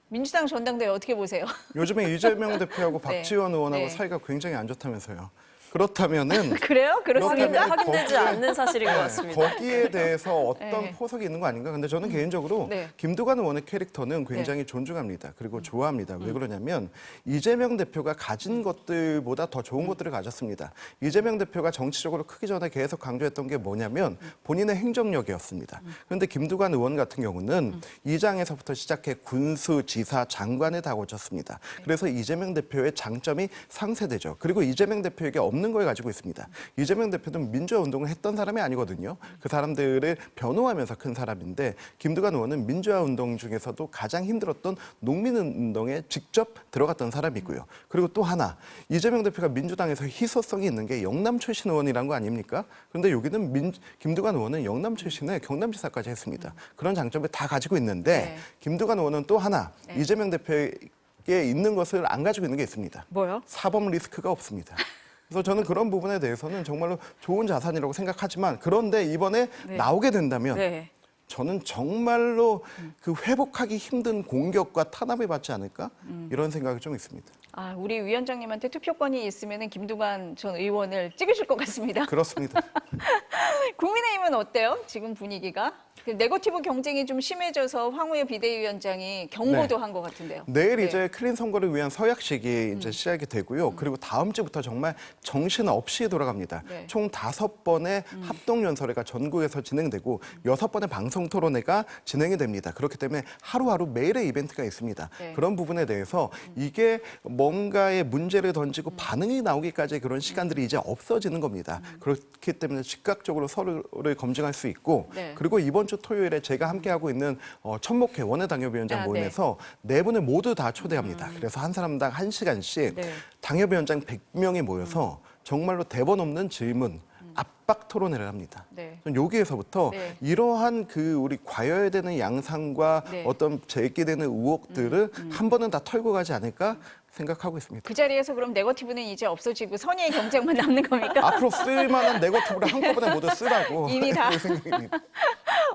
민주당 전당대회 어떻게 보세요? 요즘에 이재명 대표하고 네. 박지원 의원하고 네. 사이가 굉장히 안 좋다면서요. 그렇다면은 그래요? 그렇습니까? 확인되지 거기에- 않는 사실인 것 같습니다. 거기에 대해서 어떤 네. 포석이 있는 거 아닌가? 근데 저는 개인적으로 네. 김두관 의원의 캐릭터는 굉장히 존중합니다. 그리고 좋아합니다. 왜 그러냐면 이재명 대표가 가진 것들보다 더 좋은 것들을 가졌습니다. 이재명 대표가 정치적으로 크기 전에 계속 강조했던 게 뭐냐면 본인의 행정력이었습니다. 그런데 김두관 의원 같은 경우는 이장에서부터 시작해 군수, 지사, 장관에 다 거쳤습니다. 그래서 이재명 대표의 장점이 상쇄되죠. 그리고 이재명 대표에게 없는 걸 가지고 있습니다. 이재명 대표는 민주화 운동을 했던 사람이 아니거든요. 그 사람들을 변호하면서 큰 사람인데 김두관 의원은 민주화 운동 중에서도 가장 힘들었던 농민 운동에 직접 들어갔던 사람이고요. 그리고 또 하나 이재명 대표가 민주당에서 희소성이 있는 게 영남 출신 의원이란 거 아닙니까? 그런데 여기는 김두관 의원은 영남 출신에 경남지사까지 했습니다. 그런 장점을 다 가지고 있는데 네. 김두관 의원은 또 하나 이재명 대표에게 있는 것을 안 가지고 있는 게 있습니다. 뭐요? 사법 리스크가 없습니다. 그래서 저는 그런 부분에 대해서는 정말로 좋은 자산이라고 생각하지만 그런데 이번에 나오게 된다면 네. 저는 정말로 그 회복하기 힘든 공격과 탄압을 받지 않을까 이런 생각이 좀 있습니다. 아, 우리 위원장님한테 투표권이 있으면 김두관 전 의원을 찍으실 것 같습니다. 그렇습니다. 국민의힘은 어때요? 지금 분위기가? 그 네거티브 경쟁이 좀 심해져서 황우여 비대위원장이 경고도 네. 한 것 같은데요. 내일 네. 이제 클린 선거를 위한 서약식이 이제 시작이 되고요. 그리고 다음 주부터 정말 정신 없이 돌아갑니다. 네. 총 5번의 합동 연설회가 전국에서 진행되고 6번의 방송 토론회가 진행이 됩니다. 그렇기 때문에 하루하루 매일의 이벤트가 있습니다. 네. 그런 부분에 대해서 이게 뭔가의 문제를 던지고 반응이 나오기까지 그런 시간들이 이제 없어지는 겁니다. 그렇기 때문에 즉각적으로 서로를 검증할 수 있고 네. 그리고 이번 주 토요일에 제가 함께하고 있는 천목회 원내당협위원장 아, 모임에서 네 분을 모두 다 초대합니다. 그래서 한 사람당 1시간씩 네. 당협위원장 100명이 모여서 정말로 대본 없는 질문, 압박 토론회를 합니다. 네. 전 여기에서부터 네. 이러한 그 우리 과열되는 양상과 네. 어떤 제기되는 의혹들을 한 번은 다 털고 가지 않을까 생각하고 있습니다. 그 자리에서 그럼 네거티브는 이제 없어지고 선의의 경쟁만 남는 겁니까? 앞으로 쓸만한 네거티브를 한꺼번에 모두 쓰라고 이미 다. 그 생각입니다.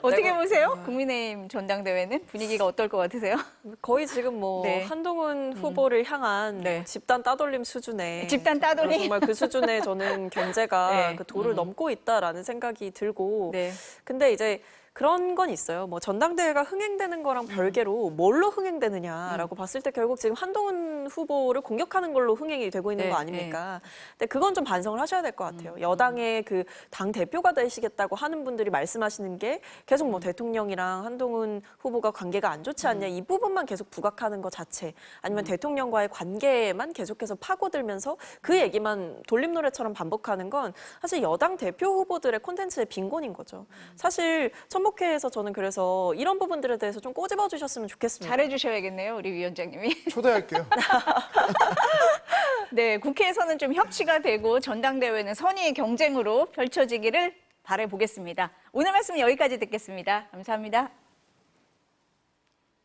어떻게 보세요? 국민의힘 전당대회는 분위기가 어떨 것 같으세요? 거의 지금 뭐 네. 한동훈 후보를 향한 네. 뭐 집단 따돌림 수준의 집단 따돌림? 정말 그 수준의 저는 경제가 네. 그 도를 넘고 있다라는 생각이 들고 네. 근데 이제 그런 건 있어요. 뭐 전당대회가 흥행되는 거랑 별개로 뭘로 흥행되느냐라고 봤을 때 결국 지금 한동훈 후보를 공격하는 걸로 흥행이 되고 있는 네, 거 아닙니까? 근데 그건 좀 반성을 하셔야 될 것 같아요. 여당의 그 당 대표가 되시겠다고 하는 분들이 말씀하시는 게 계속 뭐 대통령이랑 한동훈 후보가 관계가 안 좋지 않냐 이 부분만 계속 부각하는 것 자체 아니면 대통령과의 관계만 계속해서 파고들면서 그 얘기만 돌림노래처럼 반복하는 건 사실 여당 대표 후보들의 콘텐츠의 빈곤인 거죠. 사실 천목회에서 저는 그래서 이런 부분들에 대해서 좀 꼬집어 주셨으면 좋겠습니다. 잘해주셔야겠네요, 우리 위원장님이. 초대할게요. 네, 국회에서는 좀 협치가 되고 전당대회는 선의의 경쟁으로 펼쳐지기를 바라보겠습니다. 오늘 말씀 여기까지 듣겠습니다. 감사합니다.